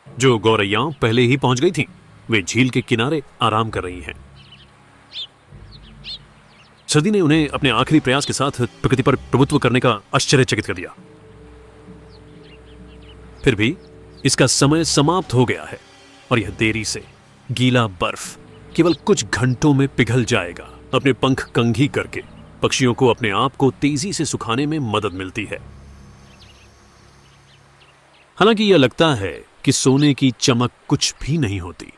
जो गौरैयां पहले ही पहुंच गई थीं, वे झील के किनारे आराम कर रही हैं। सर्दी ने उन्हें अपने आखिरी प्रयास के साथ प्रकृति पर प्रभुत्व करने का आश्चर्यचकित कर दिया। फिर भी इसका समय समाप्त हो गया है और यह देरी से गीला बर्फ केवल कुछ घंटों में पिघल जाएगा। अपने पंख कंघी करके पक्षियों को अपने आप को तेजी से सुखाने में मदद मिलती है। हालांकि यह लगता है कि सोने की चमक कुछ भी नहीं होती।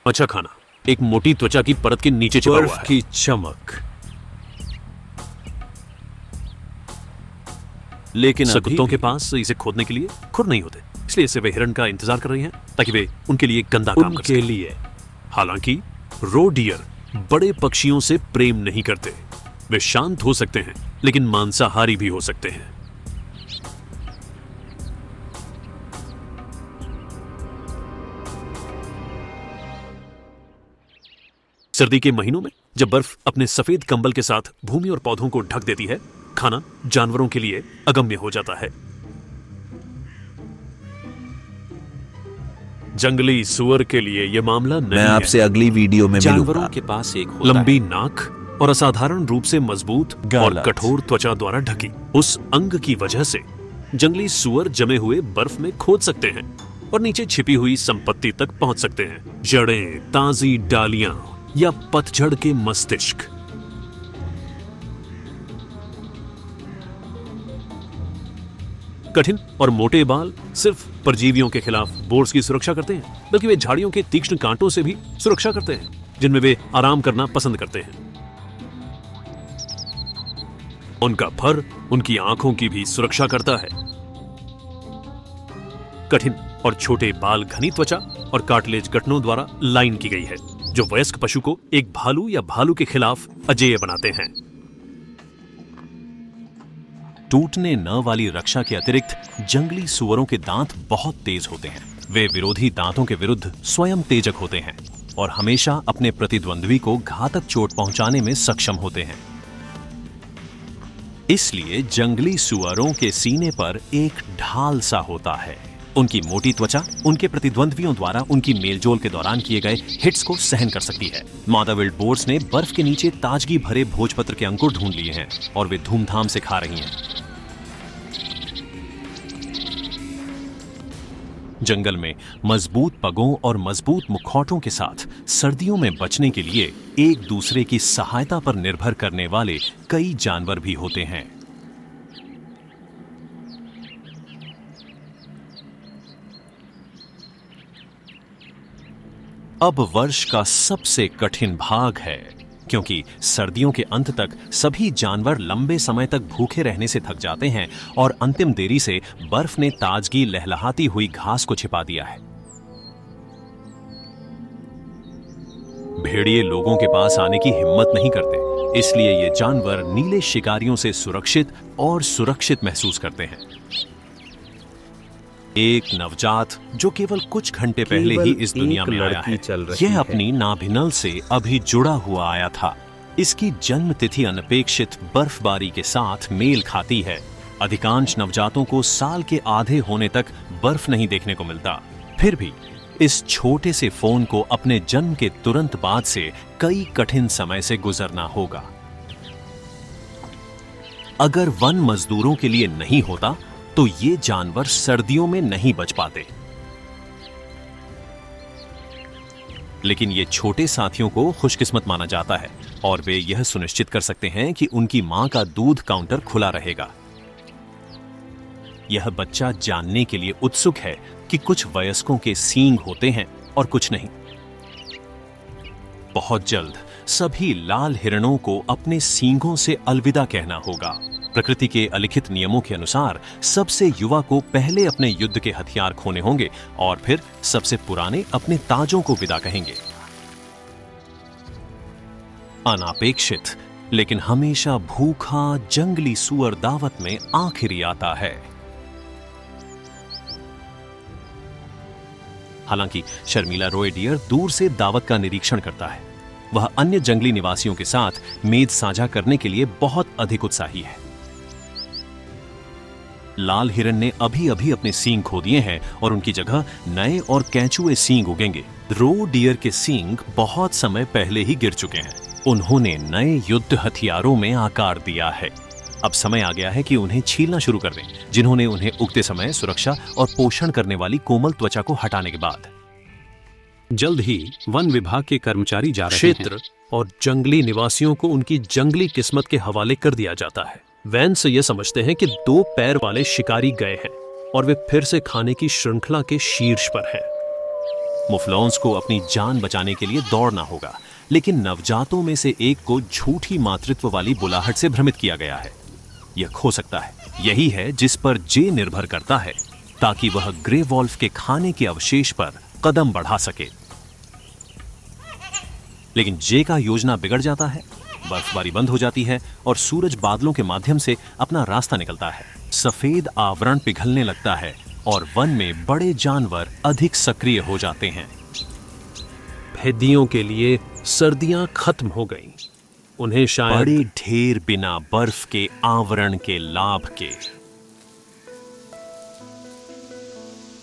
अच्छा खाना एक मोटी त्वचा की परत के नीचे छिपा हुआ है। बर्फ की चमक। लेकिन कुत्तों के भी पास इसे खोदने के लिए खुर नहीं होते, इसलिए इसे वे हिरण का इंतजार कर रही हैं ताकि वे उनके लिए गंदा काम कर सकें। हालांकि रो डियर बड़े पक्षियों से प्रेम नहीं करते। वे शांत हो सकते हैं लेकिन मांसाहारी भी हो सकते हैं। सर्दी के महीनों में जब बर्फ अपने सफेद कंबल के साथ भूमि और पौधों को ढक देती है, खाना जानवरों के लिए अगम्य हो जाता है। जंगली सुअर के लिए यह मामला नहीं है। मैं आपसे अगली वीडियो में जानवरों मिलूंगा। के पास एक होता लंबी है। नाक और असाधारण रूप से मजबूत और गलत। कठोर त्वचा द्वारा ढकी उस अंग की वजह से जंगली सुअर जमे हुए बर्फ में खोद सकते हैं और नीचे छिपी हुई संपत्ति तक पहुंच सकते हैं। जड़ें, ताजी डालियां या पतझड़ के मस्तिष्क। कठिन और मोटे बाल सिर्फ परजीवियों के खिलाफ बोर्स की सुरक्षा करते हैं, बल्कि वे झाड़ियों के तीक्ष्ण कांटों से भी सुरक्षा करते हैं, जिनमें वे आराम करना पसंद करते हैं। उनका फर उनकी आंखों की भी सुरक्षा करता है। कठिन और छोटे बाल घनी त्वचा और कार्टिलेज गठनों द्वारा लाइन की गई है। जो वयस्क पशु को एक भालू या भालू के खिलाफ अजेय बनाते हैं। टूटने न वाली रक्षा के अतिरिक्त जंगली सुअरों के दांत बहुत तेज होते हैं। वे विरोधी दांतों के विरुद्ध स्वयं तेजक होते हैं और हमेशा अपने प्रतिद्वंद्वी को घातक चोट पहुंचाने में सक्षम होते हैं। इसलिए जंगली सुअरों के सीने पर एक ढाल सा होता है। उनकी मोटी त्वचा उनके प्रतिद्वंद्वियों द्वारा उनकी मेलजोल के दौरान किए गए हिट्स को सहन कर सकती है। मादा विल्ड बोर्स ने बर्फ के नीचे ताजगी भरे भोजपत्र के अंकुर ढूंढ लिए हैं और वे धूमधाम से खा रही हैं। जंगल में मजबूत पगों और मजबूत मुखौटों के साथ सर्दियों में बचने के लिए एक दूसरे की सहायता पर निर्भर करने वाले कई जानवर भी होते हैं। अब वर्ष का सबसे कठिन भाग है, क्योंकि सर्दियों के अंत तक सभी जानवर लंबे समय तक भूखे रहने से थक जाते हैं और अंतिम देरी से बर्फ ने ताजगी लहलहाती हुई घास को छिपा दिया है। भेड़िए लोगों के पास आने की हिम्मत नहीं करते, इसलिए ये जानवर नीले शिकारियों से सुरक्षित और सुरक्षित महसूस करते हैं। एक नवजात जो केवल कुछ घंटे पहले ही इस दुनिया में आया है, यह अपनी नाभिनल से अभी जुड़ा हुआ आया था। इसकी जन्म तिथि अनपेक्षित बर्फबारी के साथ मेल खाती है। अधिकांश नवजातों को साल के आधे होने तक बर्फ नहीं देखने को मिलता। फिर भी इस छोटे से फोन को अपने जन्म के तुरंत बाद से कई कठिन समय से गुजरना होगा। अगर वन मजदूरों के लिए नहीं होता तो ये जानवर सर्दियों में नहीं बच पाते। लेकिन ये छोटे साथियों को खुशकिस्मत माना जाता है और वे यह सुनिश्चित कर सकते हैं कि उनकी मां का दूध काउंटर खुला रहेगा। यह बच्चा जानने के लिए उत्सुक है कि कुछ वयस्कों के सींग होते हैं और कुछ नहीं। बहुत जल्द सभी लाल हिरणों को अपने सींगों से अलविदा कहना होगा। प्रकृति के अलिखित नियमों के अनुसार सबसे युवा को पहले अपने युद्ध के हथियार खोने होंगे और फिर सबसे पुराने अपने ताजों को विदा कहेंगे। अनापेक्षित लेकिन हमेशा भूखा जंगली सुअर दावत में आखिरी आता है। हालांकि शर्मीला रॉय डियर दूर से दावत का निरीक्षण करता है। वह अन्य जंगली निवासियों के साथ मेज साझा करने के लिए बहुत अधिक उत्साही है। लाल हिरन ने अभी अभी अपने सींग खो दिए हैं और उनकी जगह नए और कैंचुए सींग उगेंगे। रो डियर के सींग बहुत समय पहले ही गिर चुके हैं। उन्होंने नए युद्ध हथियारों में आकार दिया है। अब समय आ गया है कि उन्हें छीलना शुरू कर दें, जिन्होंने उन्हें उगते समय सुरक्षा और पोषण करने वाली कोमल त्वचा को हटाने के बाद। जल्द ही वन विभाग के कर्मचारी जा रहे हैं। क्षेत्र और जंगली निवासियों को उनकी जंगली किस्मत के हवाले कर दिया जाता है। वैंस ये समझते हैं कि 2 पैर वाले शिकारी गए हैं और वे फिर से खाने की श्रृंखला के शीर्ष पर हैं। मुफलॉन्स को अपनी जान बचाने के लिए दौड़ना होगा, लेकिन नवजातों में से एक को झूठी मातृत्व वाली बुलाहट से भ्रमित किया गया है। यह खो सकता है। यही है जिस पर जे निर्भर करता है, ताकि वह ग्रे वॉल्फ के खाने के अवशेष पर कदम बढ़ा सके। लेकिन जे का योजना बिगड़ जाता है। बर्फबारी बंद हो जाती है और सूरज बादलों के माध्यम से अपना रास्ता निकलता है। सफेद आवरण पिघलने लगता है और वन में बड़े जानवर अधिक सक्रिय हो जाते हैं। भेदियों के लिए सर्दियां खत्म हो गईं। उन्हें शायद बड़े ढेर बिना बर्फ के आवरण के लाभ के।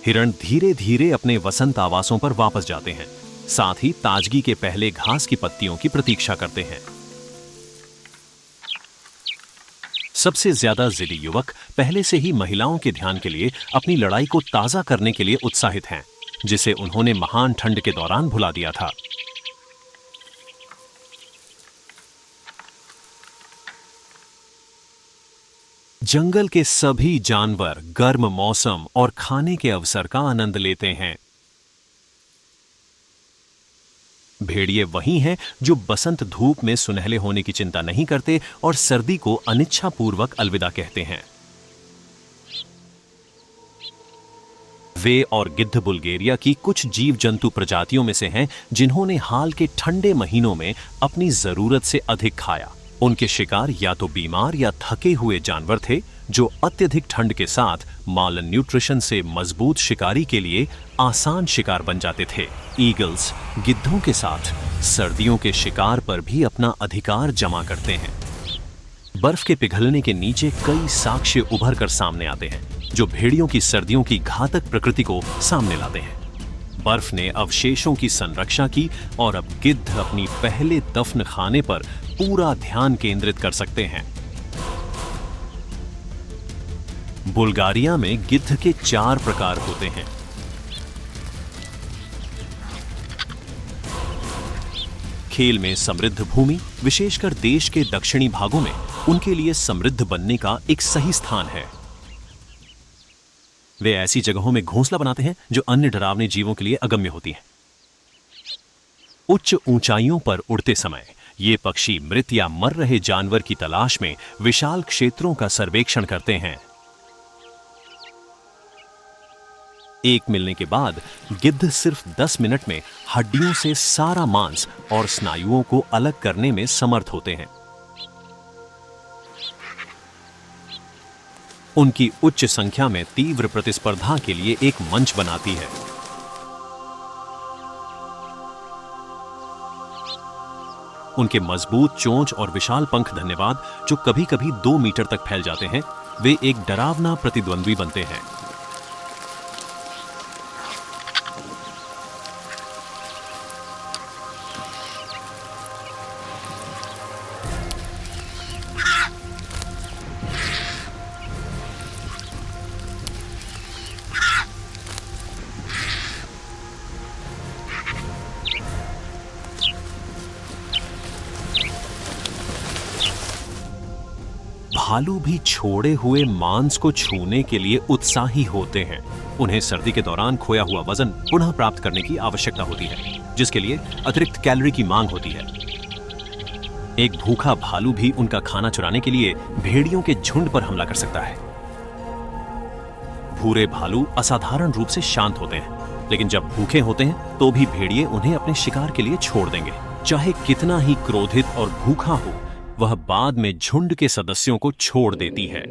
हिरण धीरे धीरे अपने वसंत आवासों पर वापस जाते हैं, साथ ही ताजगी के पहले घास की पत्तियों की प्रतीक्षा करते हैं। सबसे ज्यादा जिद्दी युवक पहले से ही महिलाओं के ध्यान के लिए अपनी लड़ाई को ताजा करने के लिए उत्साहित हैं, जिसे उन्होंने महान ठंड के दौरान भुला दिया था। जंगल के सभी जानवर गर्म मौसम और खाने के अवसर का आनंद लेते हैं। भेड़िए वही हैं जो बसंत धूप में सुनहले होने की चिंता नहीं करते और सर्दी को अनिच्छापूर्वक अलविदा कहते हैं। वे और गिद्ध बुल्गारिया की कुछ जीव जंतु प्रजातियों में से हैं जिन्होंने हाल के ठंडे महीनों में अपनी जरूरत से अधिक खाया। उनके शिकार या तो बीमार या थके हुए जानवर थे जो अत्यधिक ठंड के साथ माल न्यूट्रिशन से मजबूत शिकारी के लिए आसान शिकार बन जाते थे। ईगल्स गिद्धों के साथ सर्दियों के शिकार पर भी अपना अधिकार जमा करते हैं। बर्फ के पिघलने के नीचे कई साक्ष्य उभर कर सामने आते हैं जो भेड़ियों की सर्दियों की घातक प्रकृति को सामने लाते हैं। बर्फ ने अवशेषों की संरक्षा की और अब गिद्ध अपनी पहले दफन खाने पर पूरा ध्यान केंद्रित कर सकते हैं। बुल्गारिया में गिद्ध के 4 प्रकार होते हैं। खेल में समृद्ध भूमि, विशेषकर देश के दक्षिणी भागों में उनके लिए समृद्ध बनने का एक सही स्थान है। वे ऐसी जगहों में घोंसला बनाते हैं जो अन्य डरावने जीवों के लिए अगम्य होती हैं। उच्च ऊंचाइयों पर उड़ते समय ये पक्षी मृत या मर रहे जानवर की तलाश में विशाल क्षेत्रों का सर्वेक्षण करते हैं। एक मिलने के बाद गिद्ध सिर्फ 10 मिनट में हड्डियों से सारा मांस और स्नायुओं को अलग करने में समर्थ होते हैं। उनकी उच्च संख्या में तीव्र प्रतिस्पर्धा के लिए एक मंच बनाती है। उनके मजबूत चोंच और विशाल पंख धन्यवाद जो कभी-कभी 2 मीटर तक फैल जाते हैं, वे एक डरावना प्रतिद्वंद्वी बनते हैं। भालू भी छोड़े हुए मांस को छूने के लिए उत्साही होते हैं। उन्हें सर्दी के दौरान खोया हुआ वजन पुनः प्राप्त करने की आवश्यकता होती है, जिसके लिए अतिरिक्त कैलोरी की मांग होती है। एक भूखा भालू भी उनका खाना चुराने के लिए भेड़ियों के झुंड पर हमला कर सकता है। भूरे भालू असाधारण रूप से शांत होते हैं, लेकिन जब भूखे होते हैं तो भी भेड़िए उन्हें अपने शिकार के लिए छोड़ देंगे। चाहे कितना ही क्रोधित और भूखा हो, वह बाद में झुंड के सदस्यों को छोड़ देती है।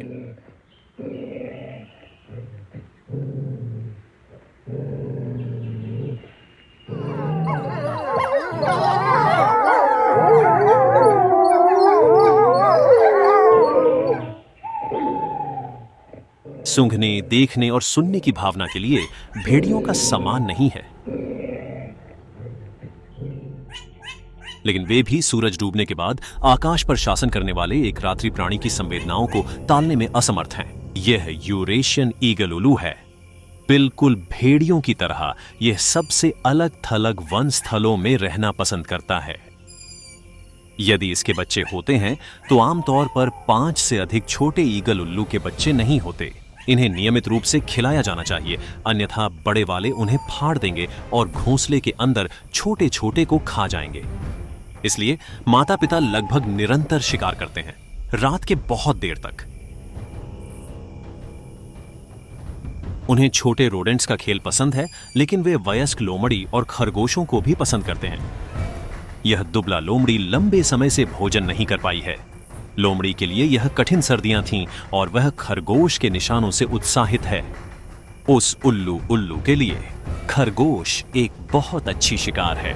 सूंघने, देखने और सुनने की भावना के लिए भेड़ियों का समान नहीं है, लेकिन वे भी सूरज डूबने के बाद आकाश पर शासन करने वाले एक रात्रि प्राणी की संवेदनाओं को टालने में असमर्थ हैं। यह यूरेशियन ईगल उल्लू है। बिल्कुल भेड़ियों की तरह यह सबसे अलग-थलग वन स्थलों में रहना पसंद करता है। यदि इसके बच्चे होते हैं तो आमतौर पर 5 से अधिक छोटे ईगल उल्लू के बच्चे नहीं होते। इन्हें नियमित रूप से खिलाया जाना चाहिए, अन्यथा बड़े वाले उन्हें फाड़ देंगे और घोंसले के अंदर छोटे-छोटे को खा जाएंगे। इसलिए माता पिता लगभग निरंतर शिकार करते हैं, रात के बहुत देर तक। उन्हें छोटे रोडेंट्स का खेल पसंद है, लेकिन वे वयस्क लोमड़ी और खरगोशों को भी पसंद करते हैं। यह दुबला लोमड़ी लंबे समय से भोजन नहीं कर पाई है। लोमड़ी के लिए यह कठिन सर्दियां थीं और वह खरगोश के निशानों से उत्साहित है। उस उल्लू के लिए खरगोश एक बहुत अच्छी शिकार है,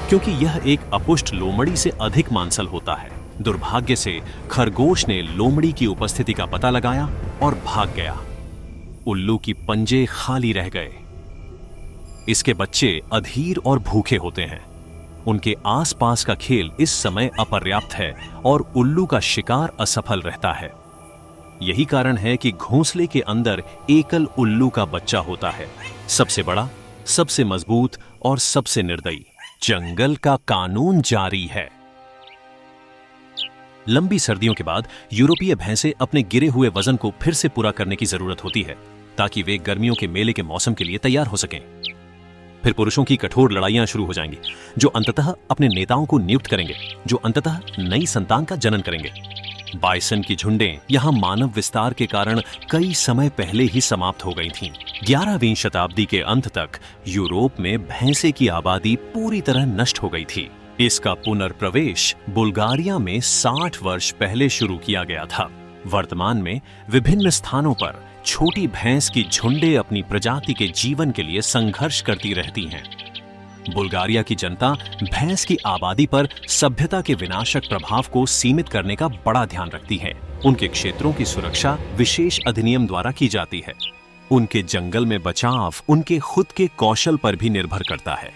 क्योंकि यह एक अपुष्ट लोमड़ी से अधिक मांसल होता है। दुर्भाग्य से खरगोश ने लोमड़ी की उपस्थिति का पता लगाया और भाग गया। उल्लू की पंजे खाली रह गए। इसके बच्चे अधीर और भूखे होते हैं। उनके आसपास का खेल इस समय अपर्याप्त है और उल्लू का शिकार असफल रहता है। यही कारण है कि घोंसले के अंदर एकल उल्लू का बच्चा होता है, सबसे बड़ा, सबसे मजबूत और सबसे निर्दयी। जंगल का कानून जारी है। लंबी सर्दियों के बाद यूरोपीय भैंसे अपने गिरे हुए वजन को फिर से पूरा करने की जरूरत होती है, ताकि वे गर्मियों के मेले के मौसम के लिए तैयार हो सकें। फिर पुरुषों की कठोर लड़ाइयां शुरू हो जाएंगी, जो अंततः अपने नेताओं को नियुक्त करेंगे, जो अंततः नई संतान का जनन करेंगे। बाइसन की झुंडें यहाँ मानव विस्तार के कारण कई समय पहले ही समाप्त हो गई थीं। 11वीं शताब्दी के अंत तक यूरोप में भैंसे की आबादी पूरी तरह नष्ट हो गई थी। इसका पुनर्प्रवेश बुल्गारिया में 60 वर्ष पहले शुरू किया गया था। वर्तमान में विभिन्न स्थानों पर छोटी भैंस की झुंडें अपनी प्रजाति के जीवन के लिए संघर्ष करती रहती हैं। बुल्गारिया की जनता भैंस की आबादी पर सभ्यता के विनाशक प्रभाव को सीमित करने का बड़ा ध्यान रखती है। उनके क्षेत्रों की सुरक्षा विशेष अधिनियम द्वारा की जाती है। उनके जंगल में बचाव उनके खुद के कौशल पर भी निर्भर करता है।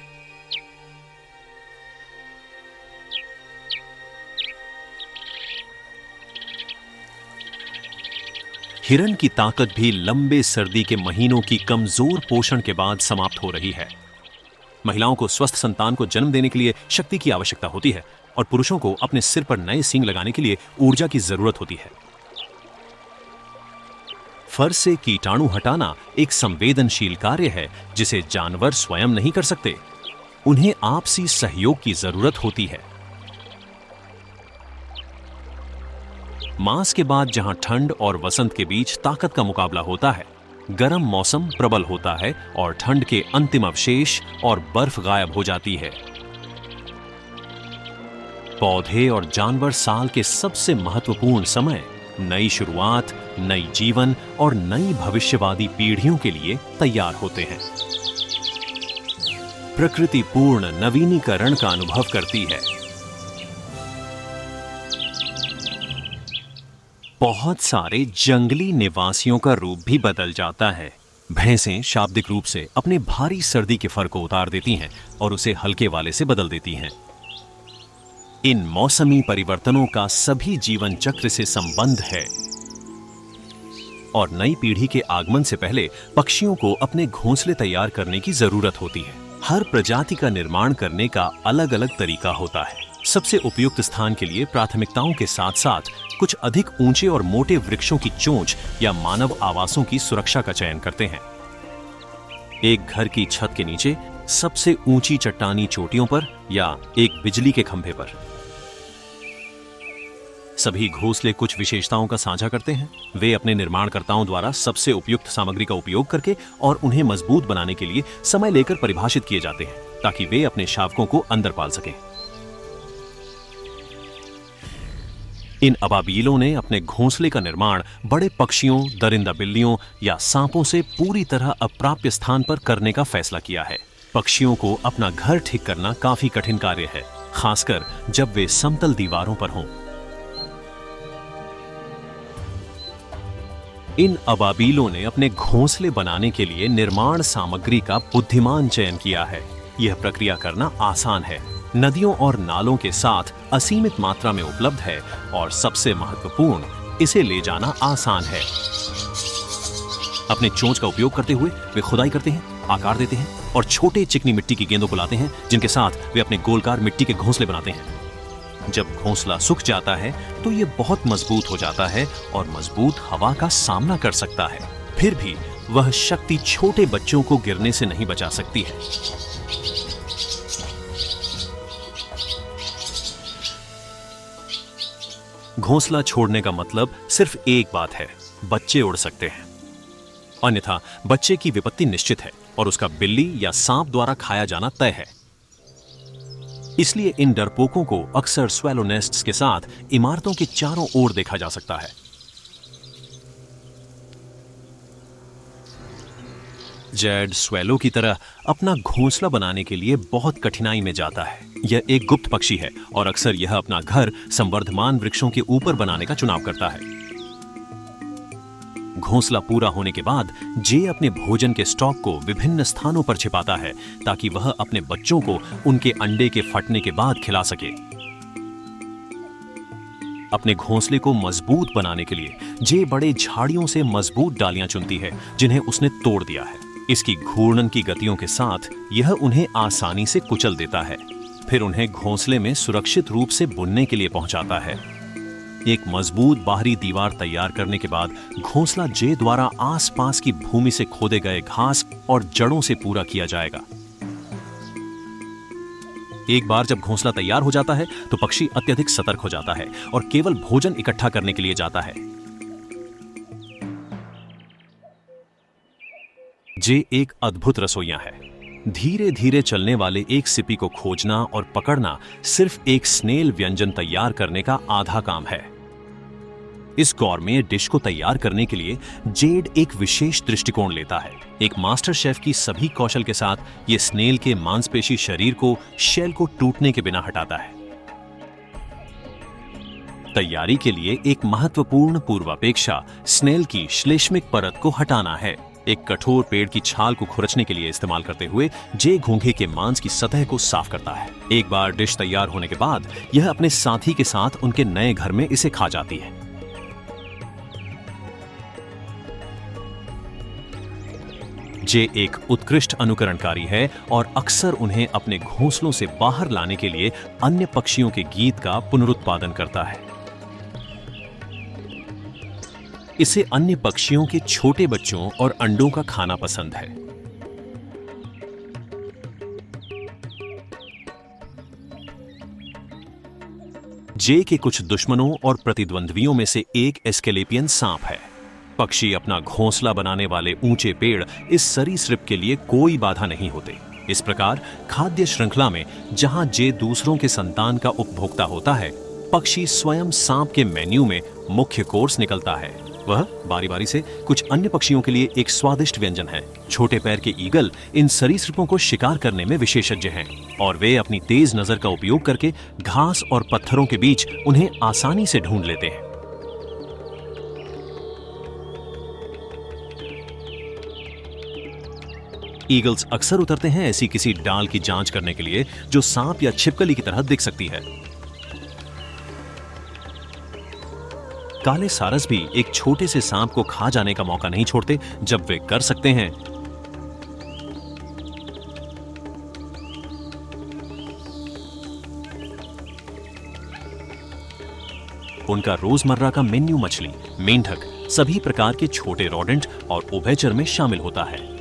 हिरण की ताकत भी लंबे सर्दी के महीनों की कमजोर पोषण के बाद समाप्त हो रही है। महिलाओं को स्वस्थ संतान को जन्म देने के लिए शक्ति की आवश्यकता होती है और पुरुषों को अपने सिर पर नए सींग लगाने के लिए ऊर्जा की जरूरत होती है। फर से कीटाणु हटाना एक संवेदनशील कार्य है जिसे जानवर स्वयं नहीं कर सकते। उन्हें आपसी सहयोग की जरूरत होती है। मांस के बाद जहां ठंड और वसंत के बीच ताकत का मुकाबला होता है, गर्म मौसम प्रबल होता है और ठंड के अंतिम अवशेष और बर्फ गायब हो जाती है। पौधे और जानवर साल के सबसे महत्वपूर्ण समय नई शुरुआत, नई जीवन और नई भविष्यवादी पीढ़ियों के लिए तैयार होते हैं। प्रकृति पूर्ण नवीनीकरण का अनुभव करती है। बहुत सारे जंगली निवासियों का रूप भी बदल जाता है। भैंसें शाब्दिक रूप से अपने भारी सर्दी के फर को उतार देती हैं और उसे हल्के वाले से बदल देती हैं। इन मौसमी परिवर्तनों का सभी जीवन चक्र से संबंध है और नई पीढ़ी के आगमन से पहले पक्षियों को अपने घोंसले तैयार करने की जरूरत होती है। हर प्रजाति का निर्माण करने का अलग अलग तरीका होता है। सबसे उपयुक्त स्थान के लिए प्राथमिकताओं के साथ साथ कुछ अधिक ऊंचे और मोटे वृक्षों की चोंच या मानव आवासों की सुरक्षा का चयन करते हैं। एक घर की छत के नीचे, सबसे ऊंची चट्टानी चोटियों पर या एक बिजली के खंभे पर। सभी घोंसले कुछ विशेषताओं का साझा करते हैं। वे अपने निर्माणकर्ताओं द्वारा सबसे उपयुक्त सामग्री का उपयोग करके और उन्हें मजबूत बनाने के लिए समय लेकर परिभाषित किए जाते हैं ताकि वे अपने शावकों को अंदर पाल सकें। इन अबाबीलों ने अपने घोंसले का निर्माण बड़े पक्षियों, दरिंदा बिल्लियों या सांपों से पूरी तरह अप्राप्य स्थान पर करने का फैसला किया है। पक्षियों को अपना घर ठीक करना काफी कठिन कार्य है, खासकर जब वे समतल दीवारों पर हों। इन अबाबीलों ने अपने घोंसले बनाने के लिए निर्माण सामग्री का बुद्धिमान चयन किया है। यह प्रक्रिया करना आसान है, नदियों और नालों के साथ असीमित मात्रा में उपलब्ध है और सबसे महत्वपूर्ण, इसे ले जाना आसान है। अपने चोंच का उपयोग करते हुए वे खुदाई करते हैं, आकार देते हैं और छोटे चिकनी मिट्टी की गेंदों को लाते हैं जिनके साथ वे अपने गोलकार मिट्टी के घोंसले बनाते हैं। जब घोंसला सूख जाता है तो ये बहुत मजबूत हो जाता है और मजबूत हवा का सामना कर सकता है। फिर भी वह शक्ति छोटे बच्चों को गिरने से नहीं बचा सकती है। घोंसला छोड़ने का मतलब सिर्फ एक बात है, बच्चे उड़ सकते हैं। अन्यथा बच्चे की विपत्ति निश्चित है और उसका बिल्ली या सांप द्वारा खाया जाना तय है। इसलिए इन डरपोकों को अक्सर स्वेलो नेस्ट्स के साथ इमारतों के चारों ओर देखा जा सकता है। जेड स्वेलो की तरह अपना घोंसला बनाने के लिए बहुत कठिनाई में जाता है। यह एक गुप्त पक्षी है और अक्सर यह अपना घर संवर्धमान वृक्षों के ऊपर बनाने का चुनाव करता है। घोंसला पूरा होने के बाद जे अपने भोजन के स्टॉक को विभिन्न स्थानों पर छिपाता है ताकि वह अपने बच्चों को उनके अंडे के फटने के बाद खिला सके। अपने घोंसले को मजबूत बनाने के लिए जे बड़े झाड़ियों से मजबूत डालियां चुनती है जिन्हें उसने तोड़ दिया है। इसकी घूर्णन की गतियों के साथ यह उन्हें आसानी से कुचल देता है, फिर उन्हें घोंसले में सुरक्षित रूप से बुनने के लिए पहुंचाता है। एक मजबूत बाहरी दीवार तैयार करने के बाद घोंसला जे द्वारा आसपास की भूमि से खोदे गए घास और जड़ों से पूरा किया जाएगा। एक बार जब घोंसला तैयार हो जाता है तो पक्षी अत्यधिक सतर्क हो जाता है और केवल भोजन इकट्ठा करने के लिए जाता है। जे एक अद्भुत रसोइया है। धीरे धीरे चलने वाले एक सिपी को खोजना और पकड़ना सिर्फ एक स्नेल व्यंजन तैयार करने का आधा काम है। इस गौरमेट डिश को तैयार करने के लिए जेड एक विशेष दृष्टिकोण लेता है। एक मास्टर शेफ की सभी कौशल के साथ ये स्नेल के मांसपेशी शरीर को शेल को टूटने के बिना हटाता है। तैयारी के लिए एक महत्वपूर्ण पूर्वापेक्षा स्नेल की श्लेष्मिक परत को हटाना है। एक कठोर पेड़ की छाल को खुरचने के लिए इस्तेमाल करते हुए जे घोंघे के मांस की सतह को साफ करता है। एक बार डिश तैयार होने के बाद यह अपने साथी के साथ उनके नए घर में इसे खा जाती है। जे एक उत्कृष्ट अनुकरणकारी है और अक्सर उन्हें अपने घोंसलों से बाहर लाने के लिए अन्य पक्षियों के गीत का पुनरुत्पादन करता है। इसे अन्य पक्षियों के छोटे बच्चों और अंडों का खाना पसंद है। जे के कुछ दुश्मनों और प्रतिद्वंद्वियों में से एक एस्केलेपियन सांप है। पक्षी अपना घोंसला बनाने वाले ऊंचे पेड़ इस सरीसृप के लिए कोई बाधा नहीं होते। इस प्रकार खाद्य श्रृंखला में जहां जे दूसरों के संतान का उपभोक्ता होता है, पक्षी स्वयं सांप के मेन्यू में मुख्य कोर्स निकलता है। वह बारी बारी से कुछ अन्य पक्षियों के लिए एक स्वादिष्ट व्यंजन है। छोटे पैर के ईगल इन सरीसृपों को शिकार करने में विशेषज्ञ हैं और वे अपनी तेज नजर का उपयोग करके घास और पत्थरों के बीच उन्हें आसानी से ढूंढ लेते हैं। ईगल्स अक्सर उतरते हैं ऐसी किसी डाल की जांच करने के लिए जो सांप या छिपकली की तरह दिख सकती है। काले सारस भी एक छोटे से सांप को खा जाने का मौका नहीं छोड़ते जब वे कर सकते हैं। उनका रोजमर्रा का मेन्यू मछली, मेंढक, सभी प्रकार के छोटे रोडेंट और उभयचर में शामिल होता है।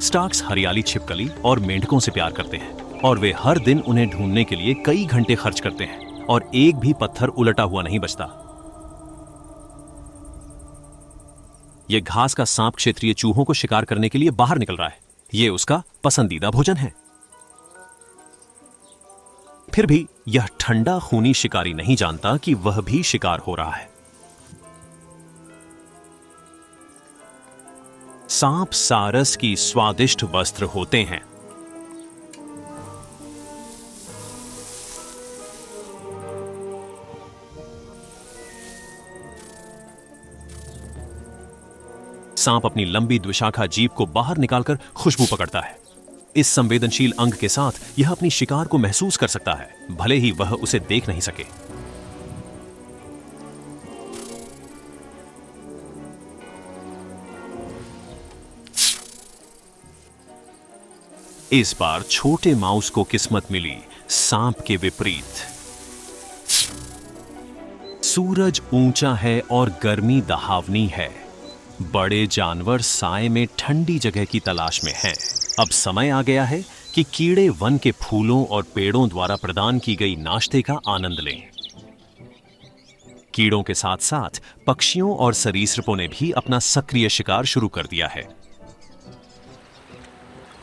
स्टार्क्स हरियाली छिपकली और मेंढकों से प्यार करते हैं और वे हर दिन उन्हें ढूंढने के लिए कई घंटे खर्च करते हैं और एक भी पत्थर उलटा हुआ नहीं बचता। यह घास का सांप क्षेत्रीय चूहों को शिकार करने के लिए बाहर निकल रहा है। यह उसका पसंदीदा भोजन है। फिर भी यह ठंडा खूनी शिकारी नहीं जानता कि वह भी शिकार हो रहा है। सांप सारस की स्वादिष्ट वस्त्र होते हैं। सांप अपनी लंबी द्विशाखा जीभ को बाहर निकालकर खुशबू पकड़ता है। इस संवेदनशील अंग के साथ यह अपनी शिकार को महसूस कर सकता है, भले ही वह उसे देख नहीं सके। इस बार छोटे माउस को किस्मत मिली सांप के विपरीत। सूरज ऊंचा है और गर्मी दहावनी है। बड़े जानवर साए में ठंडी जगह की तलाश में हैं। अब समय आ गया है कि कीड़े वन के फूलों और पेड़ों द्वारा प्रदान की गई नाश्ते का आनंद लें। कीड़ों के साथ साथ पक्षियों और सरीसृपों ने भी अपना सक्रिय शिकार शुरू कर दिया है।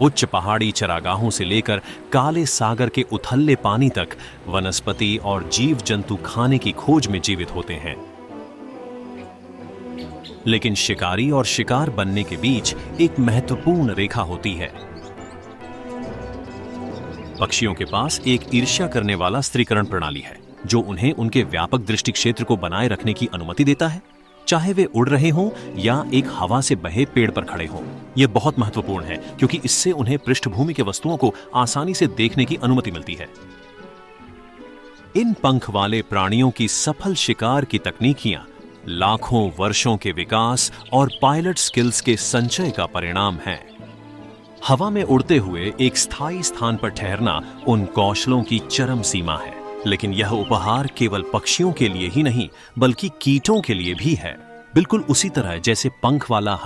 उच्च पहाड़ी चरागाहों से लेकर काले सागर के उथले पानी तक वनस्पति और जीव जंतु खाने की खोज में जीवित होते हैं। लेकिन शिकारी और शिकार बनने के बीच एक महत्वपूर्ण रेखा होती है। पक्षियों के पास एक ईर्ष्या करने वाला स्त्रीकरण प्रणाली है जो उन्हें उनके व्यापक दृष्टि क्षेत्र को बनाए रखने की अनुमति देता है, चाहे वे उड़ रहे हों या एक हवा से बहे पेड़ पर खड़े हों। यह बहुत महत्वपूर्ण है क्योंकि इससे उन्हें पृष्ठभूमि के वस्तुओं को आसानी से देखने की अनुमति मिलती है। इन पंख वाले प्राणियों की सफल शिकार की तकनीकियां लाखों वर्षों के विकास और पायलट स्किल्स के संचय का परिणाम है। हवा में उड़ते हुए एक स्थायी स्थान पर ठहरना उन कौशलों की चरम सीमा है, लेकिन यह उपहार केवल पक्षियों के लिए ही नहीं बल्कि कीटों के लिए भी है। बिल्कुल उसी तरह जैसे पंख वाला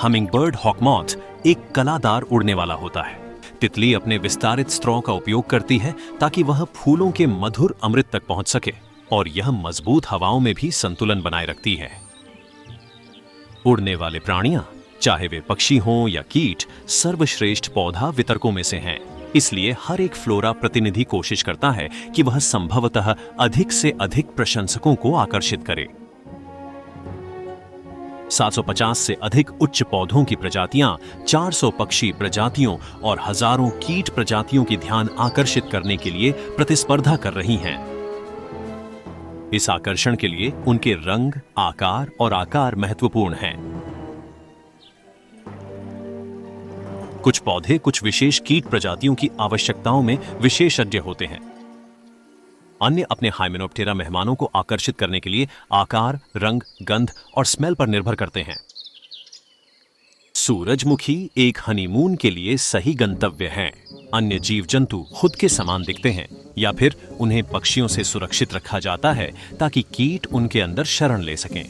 हमिंगबर्ड हॉकमॉथ एक कलादार उड़ने वाला होता है। तितली अपने विस्तारित स्त्रौ का उपयोग करती है ताकि वह फूलों के मधुर अमृत तक पहुंच सके, और यह मजबूत हवाओं में भी संतुलन बनाए रखती है। उड़ने वाले प्राणियां, चाहे वे पक्षी हों या कीट, सर्वश्रेष्ठ पौधा वितरकों में से हैं। इसलिए हर एक फ्लोरा प्रतिनिधि कोशिश करता है कि वह संभवतः अधिक से अधिक प्रशंसकों को आकर्षित करे। 750 से अधिक उच्च पौधों की प्रजातियां, 400 पक्षी प्रजातियों और हजारों कीट प्रजातियों की ध्यान आकर्षित करने के लिए प्रतिस्पर्धा कर रही हैं। इस आकर्षण के लिए उनके रंग, आकार महत्वपूर्ण हैं। कुछ पौधे कुछ विशेष कीट प्रजातियों की आवश्यकताओं में विशेषज्ञ होते हैं। अन्य अपने हाइमेनोप्टेरा मेहमानों को आकर्षित करने के लिए आकार, रंग, गंध और स्मेल पर निर्भर करते हैं। सूरजमुखी एक हनीमून के लिए सही गंतव्य है। अन्य जीव जंतु खुद के समान दिखते हैं या फिर उन्हें पक्षियों से सुरक्षित रखा जाता है ताकि कीट उनके अंदर शरण ले सकें।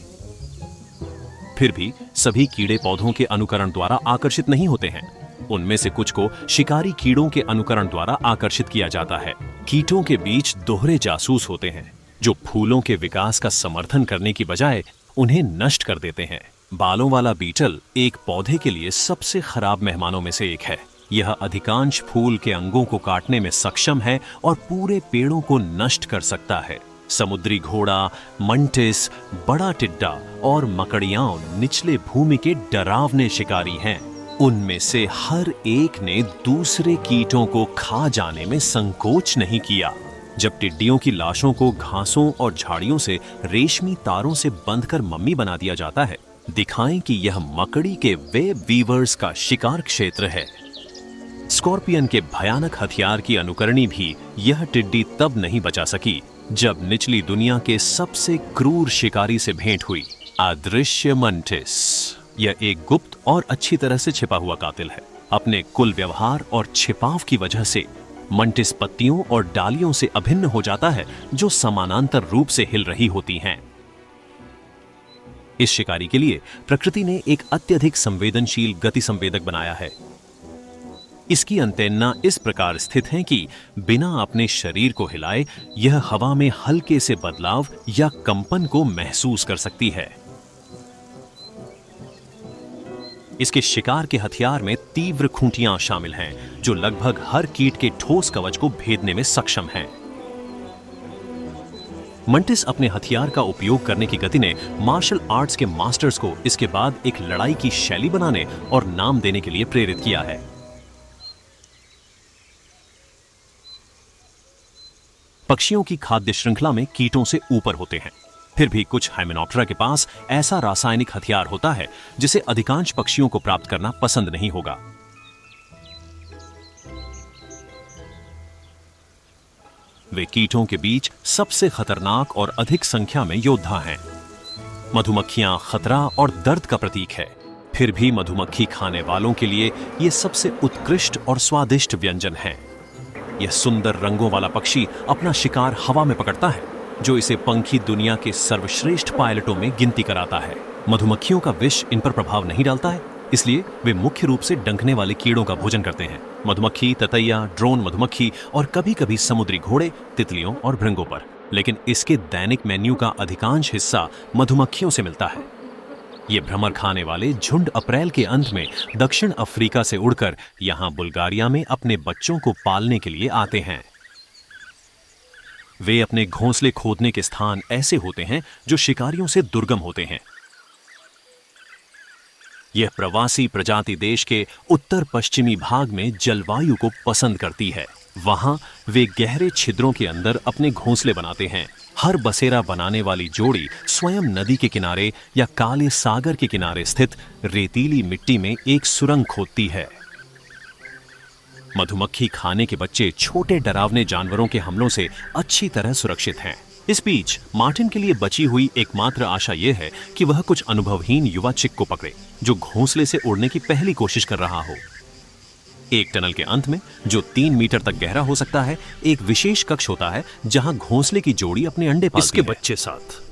फिर भी सभी कीड़े पौधों के अनुकरण द्वारा आकर्षित नहीं होते हैं। उनमें से कुछ को शिकारी कीड़ों के अनुकरण द्वारा आकर्षित किया जाता है। कीटों के बीच दोहरे जासूस होते हैं जो फूलों के विकास का समर्थन करने की बजाय उन्हें नष्ट कर देते हैं। बालों वाला बीटल एक पौधे के लिए सबसे खराब मेहमानों में से एक है। यह अधिकांश फूल के अंगों को काटने में सक्षम है और पूरे पेड़ों को नष्ट कर सकता है। समुद्री घोड़ा, मंटिस, बड़ा टिड्डा और मकड़ियाओं निचले भूमि के डरावने शिकारी हैं। उनमें से हर एक ने दूसरे कीटों को खा जाने में संकोच नहीं किया। जब टिड्डियों की लाशों को घासों और झाड़ियों से रेशमी तारों से बंधकर मम्मी बना दिया जाता है, दिखाएं कि यह मकड़ी के वेब वीवर्स का शिकार क्षेत्र है। स्कॉर्पियन के भयानक हथियार की अनुकरणी भी यह टिड्डी तब नहीं बचा सकी जब निचली दुनिया के सबसे क्रूर शिकारी से भेंट हुई, अदृश्य मंटिस। यह एक गुप्त और अच्छी तरह से छिपा हुआ कातिल है। अपने कुल व्यवहार और छिपाव की वजह से मंटिस पत्तियों और डालियों से अभिन्न हो जाता है जो समानांतर रूप से हिल रही होती हैं। इस शिकारी के लिए प्रकृति ने एक अत्यधिक संवेदनशील गति संवेदक बनाया है। इसकी अंटेन्ना इस प्रकार स्थित हैं कि बिना अपने शरीर को हिलाए यह हवा में हल्के से बदलाव या कंपन को महसूस कर सकती है। इसके शिकार के हथियार में तीव्र खूंटियां शामिल हैं जो लगभग हर कीट के ठोस कवच को भेदने में सक्षम हैं। मंटिस अपने हथियार का उपयोग करने की गति ने मार्शल आर्ट्स के मास्टर्स को इसके बाद एक लड़ाई की शैली बनाने और नाम देने के लिए प्रेरित किया है। पक्षियों की खाद्य श्रृंखला में कीटों से ऊपर होते हैं। फिर भी कुछ हाइमेनोप्टेरा के पास ऐसा रासायनिक हथियार होता है जिसे अधिकांश पक्षियों को प्राप्त करना पसंद नहीं होगा। वे कीटों के बीच सबसे खतरनाक और अधिक संख्या में योद्धा हैं। मधुमक्खियां खतरा और दर्द का प्रतीक है। फिर भी मधुमक्खी खाने वालों के लिए यह सबसे उत्कृष्ट और स्वादिष्ट व्यंजन है। यह सुंदर रंगों वाला पक्षी अपना शिकार हवा में पकड़ता है जो इसे पंखी दुनिया के सर्वश्रेष्ठ पायलटों में गिनती कराता है। मधुमक्खियों का विष इन पर प्रभाव नहीं डालता है, इसलिए वे मुख्य रूप से डंकने वाले कीड़ों का भोजन करते हैं। मधुमक्खी, ततैया, ड्रोन मधुमक्खी और कभी-कभी समुद्री घोड़े, तितलियों और भृंगों पर। लेकिन इसके दैनिक मेन्यू का अधिकांश हिस्सा मधुमक्खियों से मिलता है। ये भ्रमर खाने वाले झुंड अप्रैल के अंत में दक्षिण अफ्रीका से उड़कर यहाँ बुल्गारिया में अपने बच्चों को पालने के लिए आते हैं। वे अपने घोंसले खोदने के स्थान ऐसे होते हैं जो शिकारियों से दुर्गम होते हैं। यह प्रवासी प्रजाति देश के उत्तर पश्चिमी भाग में जलवायु को पसंद करती है। वहां वे गहरे छिद्रों के अंदर अपने घोंसले बनाते हैं। हर बसेरा बनाने वाली जोड़ी स्वयं नदी के किनारे या काले सागर के किनारे स्थित रेतीली मिट्टी में एक सुरंग खोदती है। मधुमक्खी खाने के बच्चे छोटे डरावने जानवरों के हमलों से अच्छी तरह सुरक्षित हैं। इस बीच मार्टिन के लिए बची हुई एकमात्र आशा यह है कि वह कुछ अनुभवहीन युवा चिक को पकड़े जो घोंसले से उड़ने की पहली कोशिश कर रहा हो। एक टनल के अंत में, जो 3 मीटर तक गहरा हो सकता है, एक विशेष कक्ष होता है जहां घोंसले की जोड़ी अपने अंडे पालती है। इसके बच्चे साथ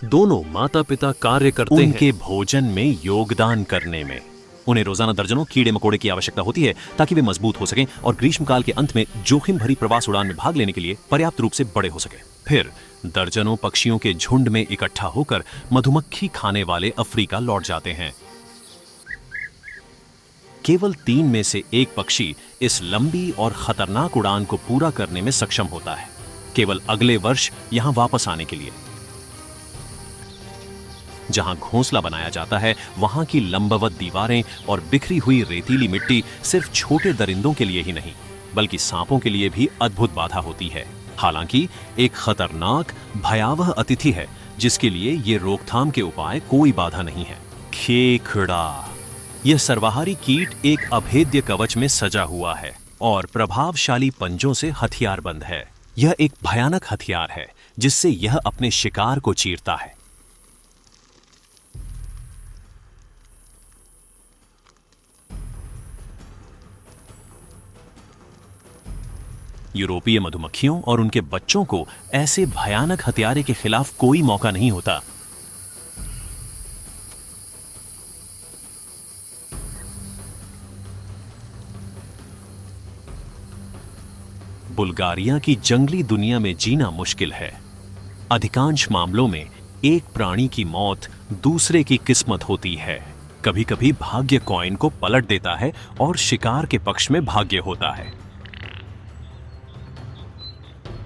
दोनों माता पिता कार्य करते हैं उनके भोजन में योगदान करने में। उन्हें रोजाना दर्जनों कीड़े मकोड़े की आवश्यकता होती है ताकि वे मजबूत हो सकें और ग्रीष्मकाल के अंत में जोखिम भरी प्रवास उड़ान में भाग लेने के लिए पर्याप्त रूप से बड़े हो सकें। फिर दर्जनों पक्षियों के झुंड में इकट्ठा होकर मधुमक्खी खाने वाले अफ्रीका लौट जाते हैं। केवल 3 में से 1 पक्षी इस लंबी और खतरनाक उड़ान को पूरा करने में सक्षम होता है, केवल अगले वर्ष यहां वापस आने के लिए। जहां घोंसला बनाया जाता है वहां की लंबवत दीवारें और बिखरी हुई रेतीली मिट्टी सिर्फ छोटे दरिंदों के लिए ही नहीं बल्कि सांपों के लिए भी अद्भुत बाधा होती है। हालांकि एक खतरनाक भयावह अतिथि है जिसके लिए ये रोकथाम के उपाय कोई बाधा नहीं है। खेखड़ा। यह सर्वहारी कीट एक अभेद्य कवच में सजा हुआ है और प्रभावशाली पंजों से हथियारबंद है। यह एक भयानक हथियार है जिससे यह अपने शिकार को चीरता है। यूरोपीय मधुमक्खियों और उनके बच्चों को ऐसे भयानक हथियारे के खिलाफ कोई मौका नहीं होता। बुल्गारिया की जंगली दुनिया में जीना मुश्किल है। अधिकांश मामलों में एक प्राणी की मौत दूसरे की किस्मत होती है। कभी कभी भाग्य कॉइन को पलट देता है और शिकार के पक्ष में भाग्य होता है।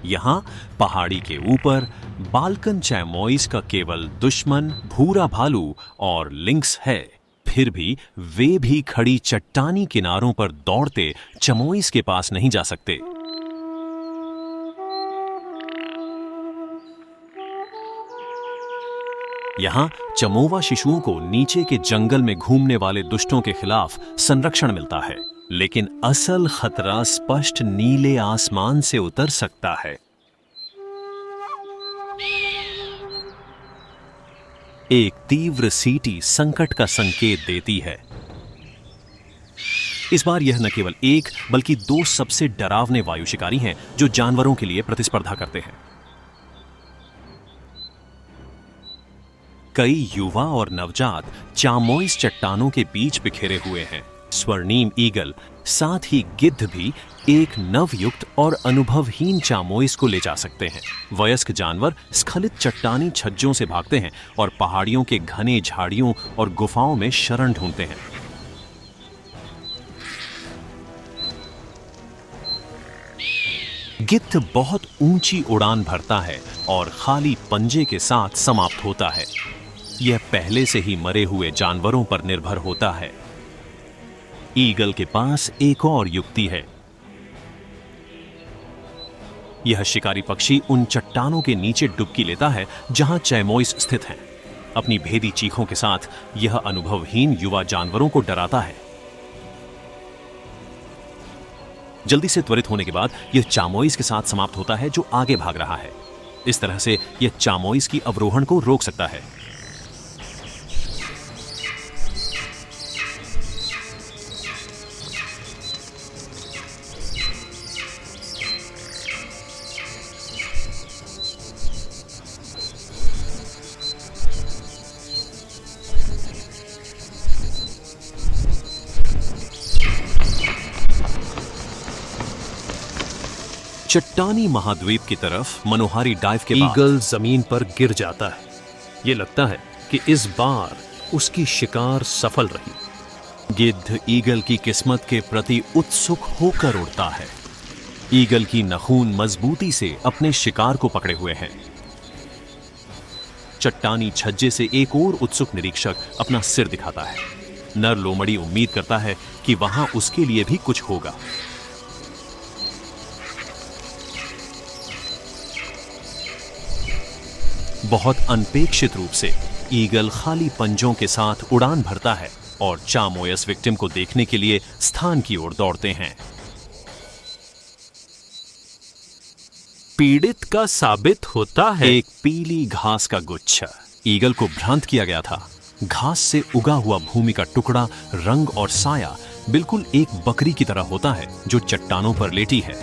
यहां पहाड़ी के ऊपर बाल्कन चैमोइस का केवल दुश्मन भूरा भालू और लिंक्स है। फिर भी वे भी खड़ी चट्टानी किनारों पर दौड़ते चमोइस के पास नहीं जा सकते। यहां चमोवा शिशुओं को नीचे के जंगल में घूमने वाले दुष्टों के खिलाफ संरक्षण मिलता है, लेकिन असल खतरा स्पष्ट नीले आसमान से उतर सकता है। एक तीव्र सीटी संकट का संकेत देती है। इस बार यह न केवल एक बल्कि 2 सबसे डरावने वायु शिकारी हैं जो जानवरों के लिए प्रतिस्पर्धा करते हैं। कई युवा और नवजात चामोइस चट्टानों के बीच बिखेरे हुए हैं। स्वर्णिम ईगल साथ ही गिद्ध भी एक नवयुक्त और अनुभवहीन चामोइस को ले जा सकते हैं। वयस्क जानवर स्खलित चट्टानी छज्जों से भागते हैं और पहाड़ियों के घने झाड़ियों और गुफाओं में शरण ढूंढते हैं। गिद्ध बहुत ऊंची उड़ान भरता है और खाली पंजे के साथ समाप्त होता है। यह पहले से ही मरे हुए जानवरों पर निर्भर होता है। ईगल के पास एक और युक्ति है। यह शिकारी पक्षी उन चट्टानों के नीचे डुबकी लेता है जहां चैमोइस स्थित हैं। अपनी भेदी चीखों के साथ यह अनुभवहीन युवा जानवरों को डराता है। जल्दी से त्वरित होने के बाद यह चामोइस के साथ समाप्त होता है जो आगे भाग रहा है। इस तरह से यह चामोइस की अवरोहण को रोक सकता है। चट्टानी महाद्वीप की तरफ मनोहारी डाइव के बाद ईगल जमीन पर गिर जाता है। ये लगता है कि इस बार उसकी शिकार सफल रही। गिद्ध ईगल की किस्मत के प्रति उत्सुक होकर उड़ता है। ईगल की नखून मजबूती से अपने शिकार को पकड़े हुए हैं। चट्टानी छज्जे से एक और उत्सुक निरीक्षक अपना सिर दिखाता है। नर लोमड़ी उम्मीद करता है कि वहां उसके लिए भी कुछ होगा। बहुत अनपेक्षित रूप से ईगल खाली पंजों के साथ उड़ान भरता है और चामोयस विक्टिम को देखने के लिए स्थान की ओर दौड़ते हैं। पीड़ित का साबित होता है। एक पीली घास का गुच्छा। ईगल को भ्रांत किया गया था। घास से उगा हुआ भूमि का टुकड़ा, रंग और साया बिल्कुल एक बकरी की तरह होता है जो चट्टानों पर लेटी है।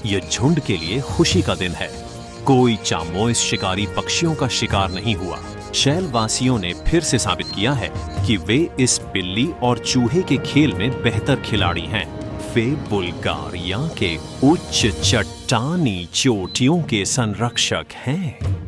ये झुंड के लिए खुशी का दिन है। कोई चामोइस शिकारी पक्षियों का शिकार नहीं हुआ। शैल वासियों ने फिर से साबित किया है कि वे इस बिल्ली और चूहे के खेल में बेहतर खिलाड़ी हैं। वे बुल्गारिया के उच्च चट्टानी चोटियों के संरक्षक हैं।